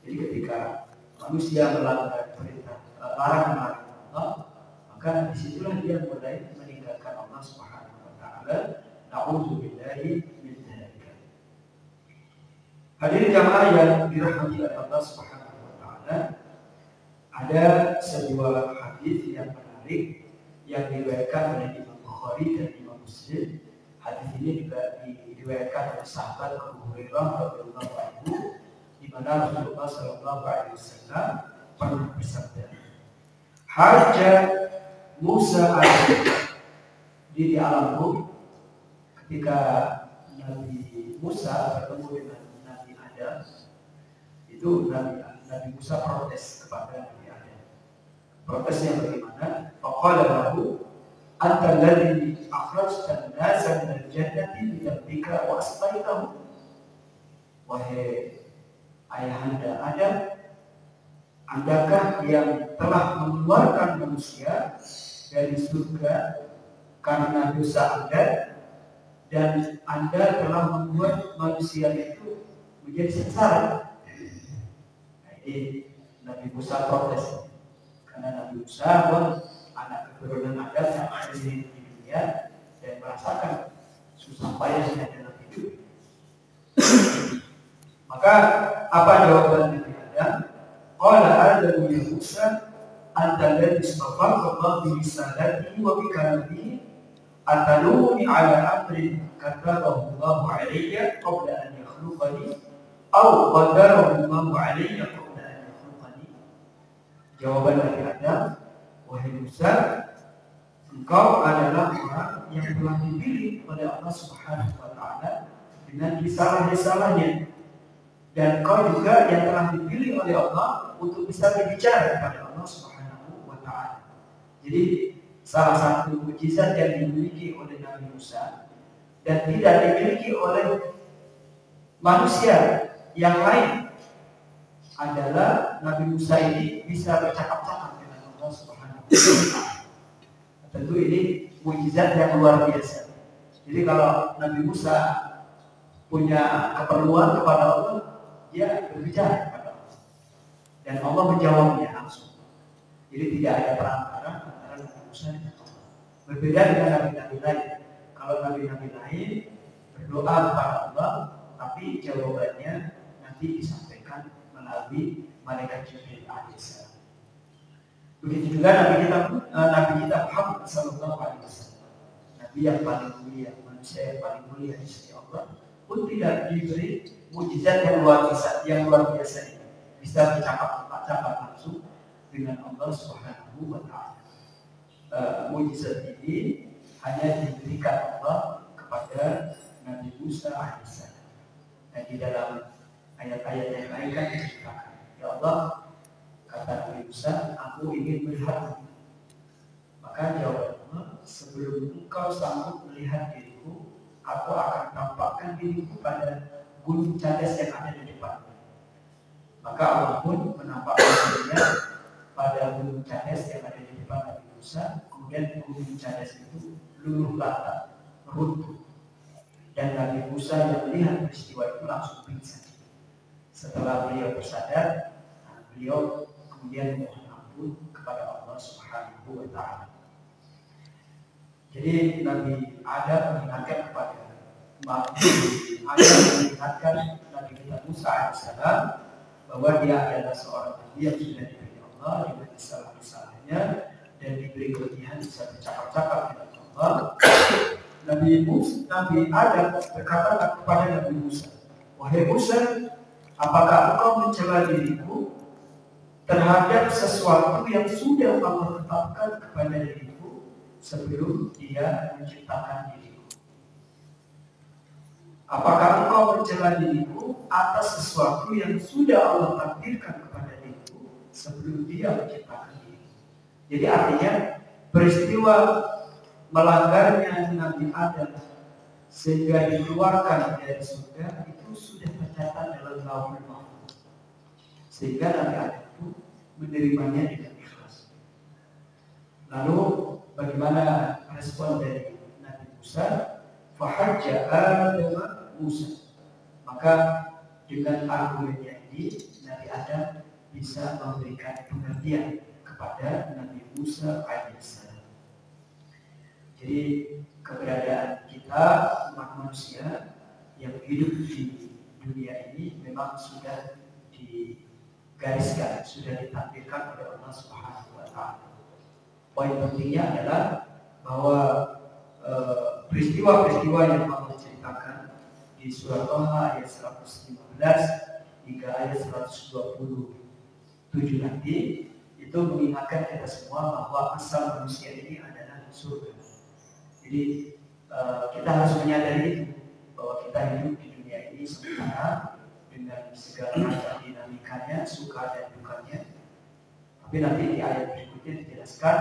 Jadi ketika manusia melanggar perintah larangan Allah, maka disitulah dia mulai meninggalkan Allah Subhanahu wa taala. Na'udzubillahi min dzalika. Hadirin jamaah yang dirahmati oleh Allah Subhanahu wa taala, ada sebuah hadis yang menarik yang diriwayatkan oleh Imam Bukhari dan Imam Muslim. Hadis ini juga diriwayatkan oleh sahabat Abu Hurairah radhiyallahu anhu, di mana Rasulullah sallallahu alaihi wasallam pernah bersabda, "Hajja Musa di alam ruh." Ketika Nabi Musa bertemu dengan Nabi Adam, itu Nabi Musa protes kepada Nabi Adam. Protesnya bagaimana? Faqala lahu anta alladhi akhrajta an-nasa min al-jannati bi dhanbika wa asqaitahum. Wahai ayahanda Adam, Andakah yang telah mengeluarkan manusia dari surga karena dosa Anda, dan Anda telah membuat manusia itu menjadi sengsara. Nah, ini Nabi Musa protes, karena Nabi Musa anak keturunan Adam yang ada di dunia dan merasakan susah payahnya dalam hidup. Maka apa jawaban Nabi Adam? Qala Adam ya Musa, anta alladhi istafaka Allah bi risalatihi wa bi kalamihi ataluni ala amrin katabahu Allah alayya qabla an yakhluqani aw qadarahu Allah alayya qabla an yakhluqani. Jawaban Nabi Adam, wahai Musa, engkau adalah orang yang telah dipilih oleh Allah Subhanahu wa taala dengan risalah-risalahnya, dan kau juga yang telah dipilih oleh Allah untuk bisa berbicara kepada Allah Subhanahu wa taala. Jadi salah satu mukjizat yang dimiliki oleh Nabi Musa dan tidak dimiliki oleh manusia yang lain adalah Nabi Musa ini bisa bercakap-cakap dengan Allah Subhanahu wa Ta'ala. Tentu ini mukjizat yang luar biasa. Jadi kalau Nabi Musa punya keperluan kepada Allah, dia berbicara kepada Allah dan Allah menjawabnya langsung. Jadi tidak ada perantara antara Nabi Musa dan Allah. Berbeda dengan nabi-nabi lain. Kalau nabi-nabi lain berdoa kepada Allah, tapi jawabannya nanti disampaikan melalui malaikat Jibril alaihissalam. Begitu juga Nabi kita Muhammad sallallahu alaihi wasallam, Nabi yang paling mulia, manusia yang paling mulia di sisi Allah, pun tidak diberi mukjizat yang luar biasa ini, bisa bercakap langsung dengan Allah Subhanahu wa Ta'ala. Mukjizat ini hanya diberikan Allah kepada Nabi Musa alaihissalam. Dan di dalam ayat-ayat yang lain kan diceritakan, ya Allah, kata Nabi Musa, aku ingin melihat. Maka jawab Allah, sebelum engkau sanggup melihat diriku, aku akan tampakkan diriku pada gunung cadas yang ada di depan. Maka Allah pun menampakkan dirinya pada gunung cadas yang ada di depan Nabi Musa. Kemudian gunung cadas itu luluh lantak, runtuh. Dan Nabi Musa yang melihat peristiwa itu langsung pingsan. Setelah beliau bersadar, beliau kemudian mohon ampun kepada Allah Subhanahu wa Ta'ala. Jadi Nabi Adam mengingatkan kepada Nabi kita Musa alaihissalam bahwa dia adalah seorang nabi yang sudah diberi Allah dengan kesalahan-kesalahannya dan diberi kelebihan bisa bercakap-cakap dengan Allah. Nabi Adam berkata kepada Nabi Musa, wahai Musa, apakah engkau mencela diriku terhadap sesuatu yang sudah Allah tetapkan kepada diriku sebelum dia menciptakan diriku? Apakah engkau mencela diriku atas sesuatu yang sudah Allah takdirkan kepada diriku sebelum dia menciptakan diriku? Jadi artinya peristiwa melanggarnya Nabi Adam sehingga dikeluarkan dari surga itu sudah tercatat dalam Lauhul Mahfuz, sehingga Nabi Adam itu menerimanya dengan ikhlas. Lalu bagaimana respon dari Nabi Musa? Fahajja Adam Musa. Maka dengan argumennya ini Nabi Adam bisa memberikan pengertian kepada Nabi Musa alaihissalam. Jadi keberadaan kita umat manusia yang hidup di dunia ini memang sudah digariskan, sudah ditakdirkan oleh Allah Subhanahu wa Ta'ala. Poin pentingnya adalah bahwa peristiwa-peristiwa yang Allah ceritakan di surah Toha ayat 115 hingga ayat 127 nanti itu mengingatkan kita semua bahwa asal manusia ini adalah surga. Jadi kita harus menyadari itu, bahwa kita hidup di dunia ini sementara dengan segala macam dinamikanya, suka dan dukanya. Tapi nanti di ayat berikutnya dijelaskan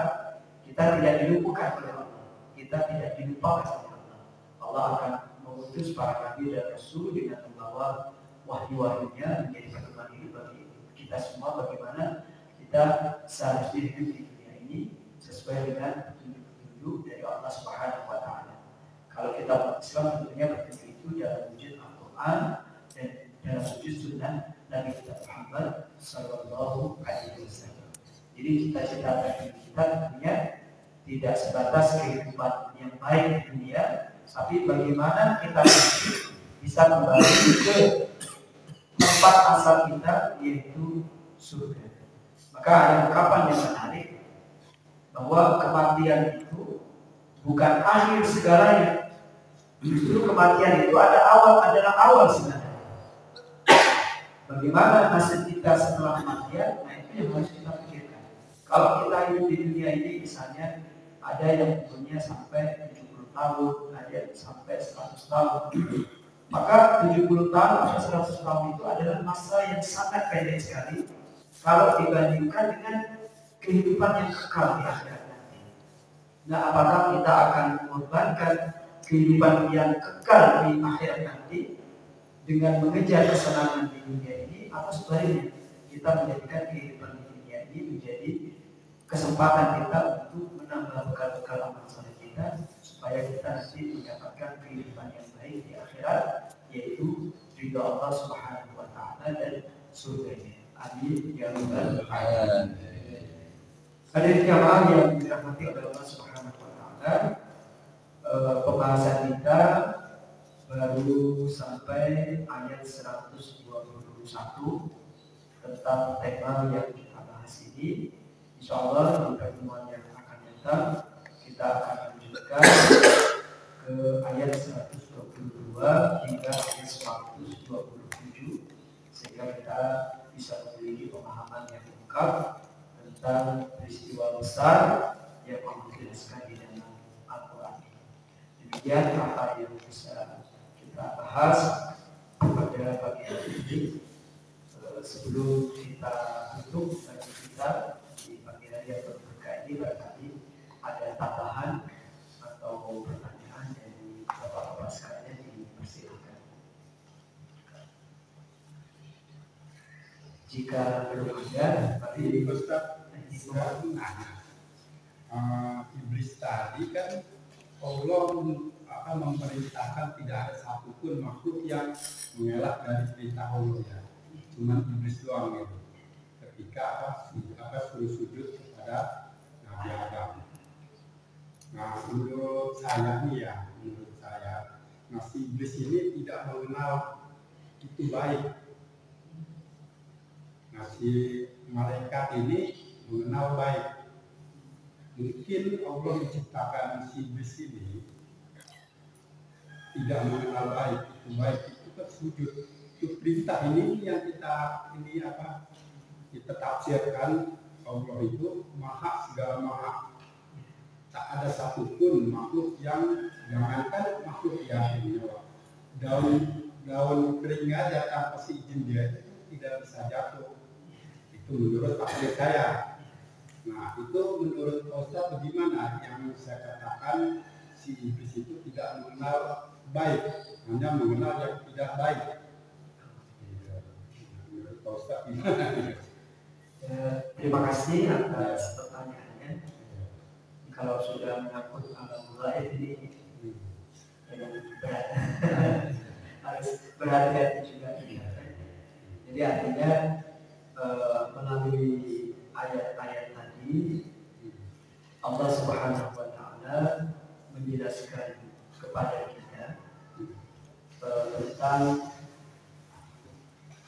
kita tidak diluputkan oleh Allah, kita tidak dilupakan oleh Allah. Allah akan mengutus para nabi dan rasul dengan membawa wahyu-wahyunya menjadi pedoman hidup bagi kita semua, bagaimana kita seharusnya hidup di dunia ini sesuai dengan petunjuk dari Allah Subhanahu wa Ta'ala. Kalau kita Islam tentunya petunjuk itu dalam wujud Al-Quran dan dalam wujud sunnah Nabi kita Muhammad sallallahu alaihi wasallam. Jadi cita-cita bagi kita tentunya tidak sebatas kehidupan yang baik di dunia, tapi bagaimana kita bisa kembali ke tempat asal kita, yaitu surga. Maka ada ungkapan yang menarik bahwa kematian itu bukan akhir segalanya. Justru kematian itu adalah awal sebenarnya. Bagaimana nasib kita setelah kematian? Nah, itu yang harus kita pikirkan. Kalau kita hidup di dunia ini, misalnya ada yang umurnya sampai 70 tahun, ada yang sampai 100 tahun. Maka 70 tahun atau 100 tahun itu adalah masa yang sangat pendek sekali kalau dibandingkan dengan kehidupan yang kekal di akhirat nanti. Nah, apakah kita akan mengorbankan kehidupan yang kekal di akhirat nanti dengan mengejar kesenangan di dunia ini, atau sebaliknya kita menjadikan kehidupan di dunia ini menjadi kesempatan kita untuk menambah bekal-bekal amal soleh kita supaya kita nanti mendapatkan kehidupan yang baik di akhirat, yaitu ridha Allah Subhanahu wa taala dan surganya. Amin ya rabbal alamin. Hadirin jamaah yang dirahmati oleh Allah Subhanahu wa taala, pembahasan kita baru sampai ayat 121 tentang tema yang kita bahas ini. Insya Allah di pertemuan yang akan datang kita akan lanjutkan ke ayat 122 hingga ayat 127 sehingga kita bisa memiliki pemahaman yang lengkap tentang peristiwa besar yang Allah jelaskan di dalam Al-Quran. Demikian apa yang bisa kita bahas pada pagi hari ini. Sebelum kita tutup bagi kita di pagi hari yang berberkah ini, barangkali ada tambahan atau pertanyaan dari bapak-bapak sekalian, dipersilakan. Jika belum ada, tapi Ustaz, saya nanya, iblis tadi kan Allah memerintahkan tidak ada satupun makhluk yang mengelak dari perintah Allah ya. Cuma iblis doang gitu. Ketika suruh sujud kepada Nabi Adam. Nah, menurut saya, nah si iblis ini tidak mengenal itu baik. Nah, si malaikat ini mengenal baik. Mungkin Allah menciptakan si iblis ini tidak mengenal baik. Itu baik itu kan sujud. Itu perintah ini yang kita tafsirkan Allah itu maha, segala maha. Tak ada satupun makhluk yang, jangankan makhluk yang bernyawa, daun kering aja tanpa seizin dia itu tidak bisa jatuh. Itu menurut tafsir saya. Nah, itu menurut Ustaz bagaimana yang saya katakan si iblis itu tidak mengenal baik, hanya mengenal yang tidak baik. Menurut Ustaz gimana? Terima kasih atas pertanyaannya. Kalau sudah menyangkut alam gaib ini berat, harus berhati-hati juga. Jadi artinya melalui ayat-ayat tadi Allah Subhanahu wa taala menjelaskan kepada kita tentang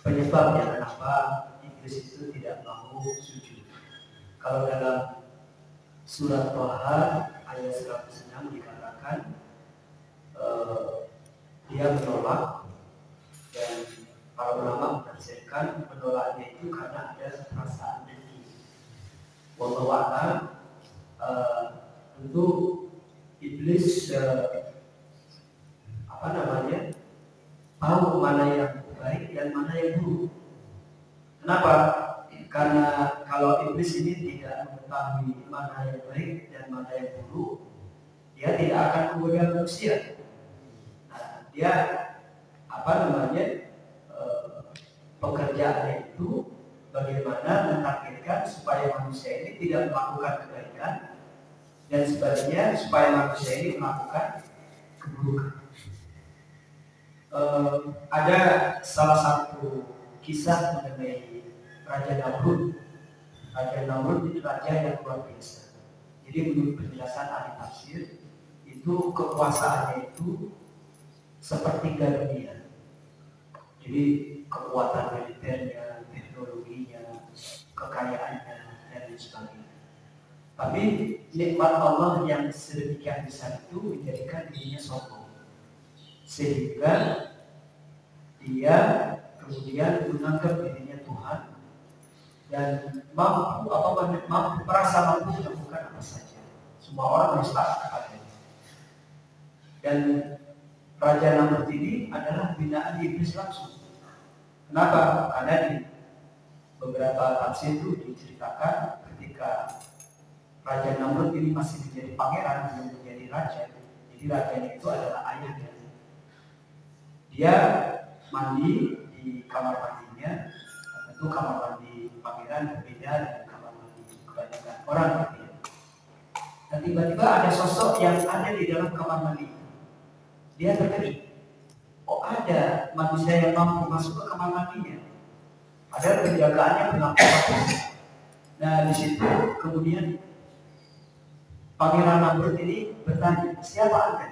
penyebabnya kenapa iblis itu tidak mau sujud. Kalau dalam surat Thaha ayat 106 dikatakan dia menolak, dan para ulama menafsirkan menolaknya itu karena ada perasaan dengki. Wallahu a'lam. Tentu iblis tahu mana yang baik dan mana yang buruk. Kenapa? Karena kalau iblis ini tidak mengetahui mana yang baik dan mana yang buruk, dia tidak akan menggoda manusia. Nah, dia pekerjaannya itu bagaimana menargetkan supaya manusia ini tidak melakukan kebaikan, dan sebaliknya supaya manusia ini melakukan keburukan. Ada salah satu kisah mengenai Raja Namrud. Raja Namrud itu raja yang luar biasa. Jadi menurut penjelasan ahli tafsir, itu kekuasaannya itu sepertiga dunia. Jadi kekuatan militernya, teknologinya, kekayaannya, dan lain sebagainya. Tapi nikmat Allah yang sedemikian besar itu menjadikan dirinya sombong, sehingga dia kemudian menganggap dirinya Tuhan dan mampu merasa mampu melakukan apa saja. Semua orang harus taat kepadanya. Dan Raja Namrud ini adalah binaan iblis langsung. Kenapa? Karena di beberapa tafsir itu diceritakan ketika Raja Namrud ini masih menjadi pangeran, belum menjadi raja. Jadi rajanya itu adalah ayahnya. Dia mandi di kamar mandinya. Tentu kamar mandi pangeran berbeda dengan kamar mandi kebanyakan orang. Dan tiba-tiba ada sosok yang ada di dalam kamar mandi. Dia terkejut. Oh, ada manusia yang mampu masuk ke kamar mandinya. Padahal penjagaannya berlapis. Nah, di situ kemudian Pangeran Namrud ini bertanya, siapa Anda?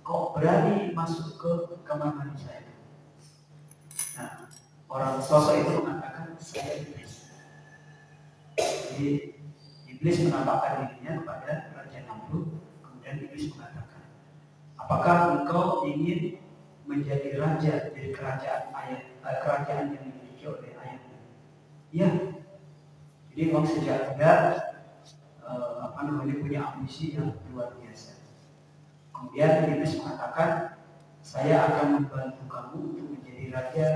Kok berani masuk ke kamar mandi saya? Nah, orang sosok itu mengatakan, saya iblis. Jadi iblis menampakkan dirinya kepada Raja Namrud. Kemudian iblis mengatakan, apakah engkau ingin menjadi raja dari kerajaan yang dimiliki oleh ayahmu? Iya. Jadi memang sejak muda punya ambisi yang luar biasa. Kemudian iblis mengatakan, saya akan membantu kamu untuk menjadi raja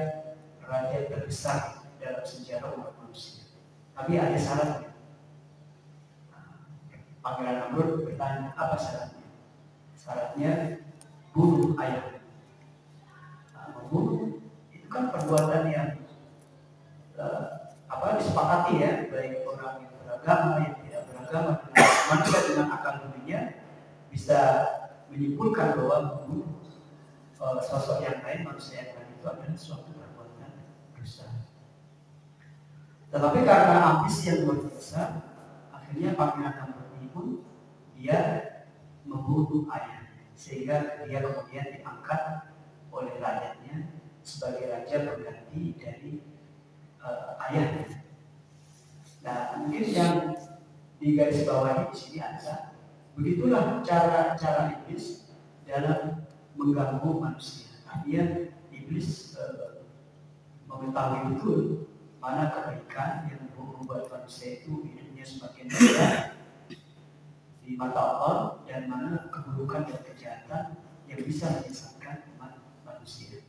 terbesar dalam sejarah umat manusia. Tapi ada syaratnya. Pangeran Namrud bertanya, apa syaratnya? Syaratnya bunuh ayahnya. Membunuh itu kan perbuatan yang disepakati ya, baik orang yang beragama yang tidak beragama, manusia dengan akal budinya bisa menyimpulkan bahwa membunuh sosok yang lain, manusia yang lain itu adalah suatu perbuatan dosa. Tetapi karena ambisi yang luar biasa, akhirnya Pangeran Namrud ini pun dia membunuh ayahnya, sehingga dia kemudian diangkat oleh rakyatnya sebagai raja pengganti dari ayahnya. Nah, mungkin yang di garis bawah di sini ada, begitulah cara iblis dalam mengganggu manusia. Artinya iblis mengetahui betul mana kebaikan yang membuat manusia itu hidupnya semakin baik di mata Allah, dan mana keburukan dan kejahatan yang bisa menyesatkan umat manusia.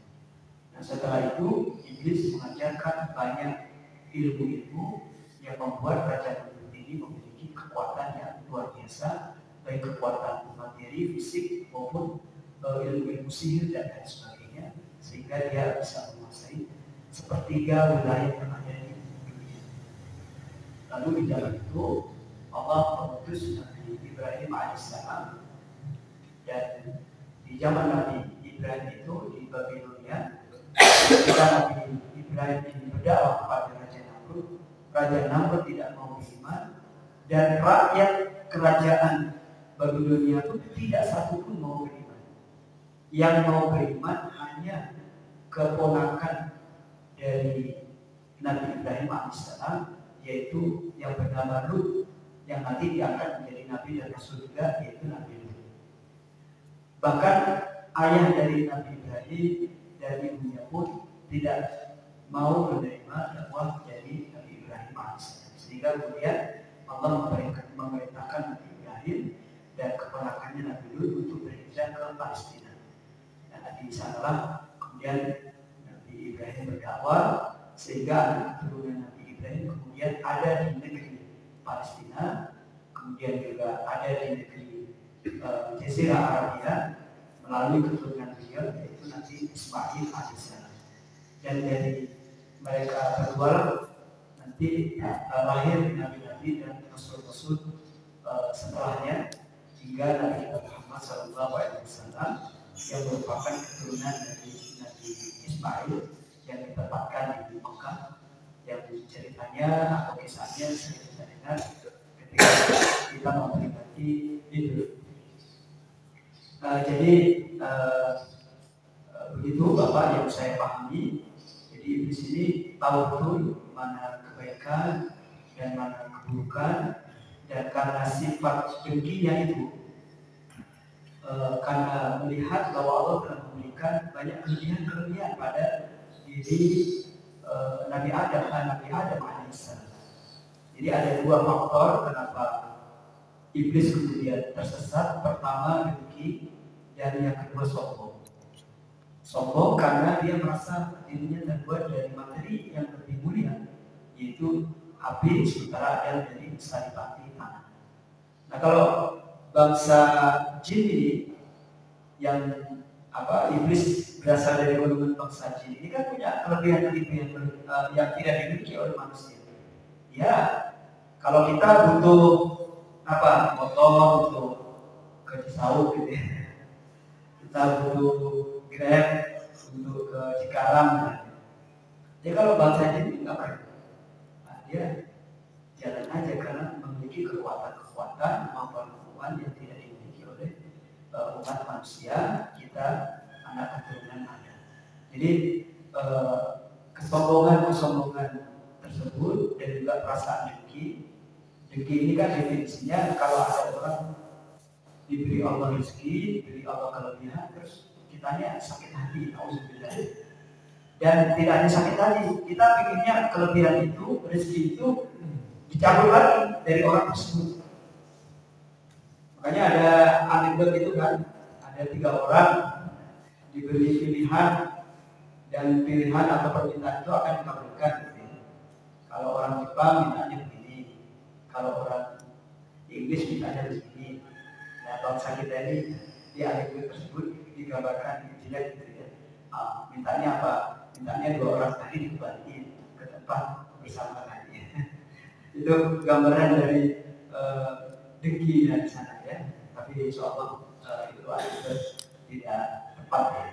Nah, setelah itu iblis mengajarkan banyak ilmu-ilmu yang membuat Raja Namrud ini memiliki kekuatan yang luar biasa, baik kekuatan materi, fisik maupun ilmu-ilmu sihir dan lain sebagainya, sehingga dia bisa menguasai sepertiga wilayah yang ada di dunia. Lalu di dalam itu Allah mengutus Nabi Ibrahim alaihissalam, dan di zaman Nabi Ibrahim itu di Babilonia, ketika Nabi Ibrahim ini berdakwah kepada Raja Namrud tidak mau beriman, dan rakyat kerajaan Babilonia itu tidak satu pun mau beriman. Yang mau beriman hanya keponakan dari Nabi Ibrahim alaihissalam, yaitu yang bernama Lut, yang nanti diangkat menjadi Nabi dan Rasul juga, yaitu Nabi Lut. Bahkan ayah dari Nabi Ibrahim dan ibunya pun tidak mau menerima dakwah dari Nabi Ibrahim alaihissalam, sehingga kemudian Allah memerintahkan Nabi Ibrahim dan keponakannya Nabi Lut untuk berhijrah ke Palestina. Nah, di sanalah kemudian Nabi Ibrahim berdakwah, sehingga anak keturunan Nabi Ibrahim kemudian ada di negeri Palestina, kemudian juga ada di negeri Jazirah Arabia melalui keturunan beliau, yaitu Nabi Ismail alaihissalam. Dan dari mereka berdua nanti lahir nabi-nabi dan rasul-rasul setelahnya, hingga Nabi Muhammad SAW yang merupakan keturunan dari Nabi Ismail yang ditempatkan di Mekah, yang ceritanya atau kisahnya sering kita dengar ketika kita memperingati Idul. Jadi begitu Bapak yang saya pahami. Jadi di sini tahu betul mana kebaikan dan mana keburukan, dan karena sifat dengkinya itu, karena melihat bahwa Allah telah memberikan banyak kelebihan pada diri Nabi Adam alaihissalam. Jadi ada dua faktor kenapa iblis kemudian tersesat. Pertama dengki, dan yang kedua sombong. Sombong karena dia merasa dirinya terbuat dari materi yang lebih mulia, yaitu api, sementara Adam dari saripati tanah. Nah, kalau bangsa jin ini yang iblis berasal dari golongan bangsa jin ini kan punya kelebihan-kelebihan yang tidak dimiliki oleh manusia. Ya, kalau kita butuh motor untuk ke Cisauk gitu ya, kita butuh Grab untuk ke Cikarang kan. Jadi kalau bangsa jin nggak perlu, dia jalan aja karena memiliki kekuatan-kekuatan kemampuan yang tidak dimiliki oleh umat manusia, kita anak keturunan ada. Jadi kesombongan tersebut dan juga perasaan dengki ini kan definisinya kalau ada orang diberi Allah rezeki, diberi Allah kelebihan, terus kitanya sakit hati, auzubillah. Dan tidak hanya sakit hati, kita pinginnya kelebihan itu, rezeki itu dicabut lagi dari orang tersebut. Makanya ada anekdot itu kan, ada 3 orang diberi pilihan dan pilihan atau permintaan itu akan dikabulkan. Kalau orang Jepang mintanya begini, kalau orang Inggris mintanya begini. Nah, bangsa kita ini di anekdot tersebut digambarkan jelek gitu ya. Mintanya apa? Mintanya 2 orang tadi dikembalikan ke tempat bersama lagi. Itu gambaran dari dengki dari sana ya. Tapi insya Allah itu tidak tepat ya.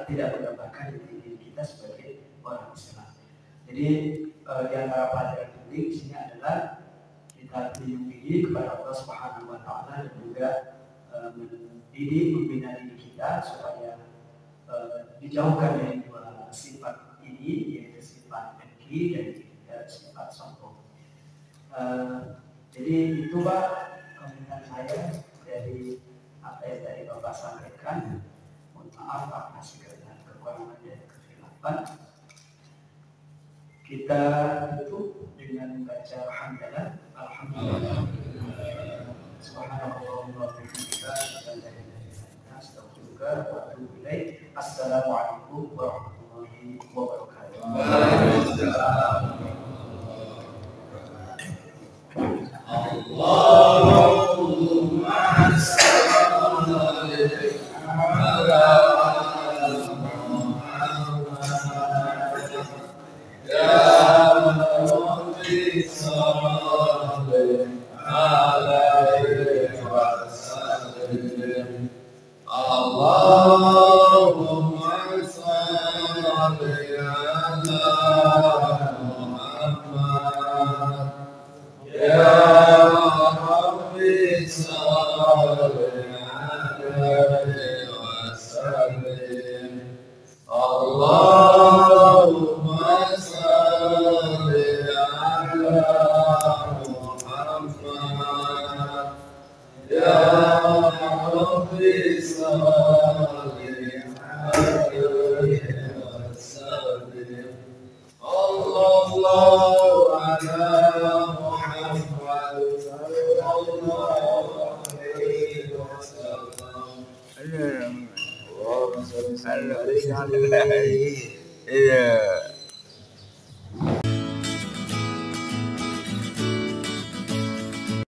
Tidak menggambarkan diri kita sebagai orang Islam. Jadi di antara pelajaran penting di sini adalah kita berlindung diri kepada Allah Subhanahu Wa Taala dan juga mendidik membina diri kita supaya dijauhkan dari 2 sifat ini, yaitu sifat dengki dan juga sifat sombong. Jadi itu Pak komentar saya dari apa yang tadi Bapak sampaikan. Mohon maaf atas segala kekurangan dan kekhilapan. Kita tutup dengan membaca hamdalah. Alhamdulillah. Subhanallah wa bihamdihi astaghfiruka wa atubu ilaik. Assalamualaikum warahmatullahi wabarakatuh. Allahumma salli ala Iya.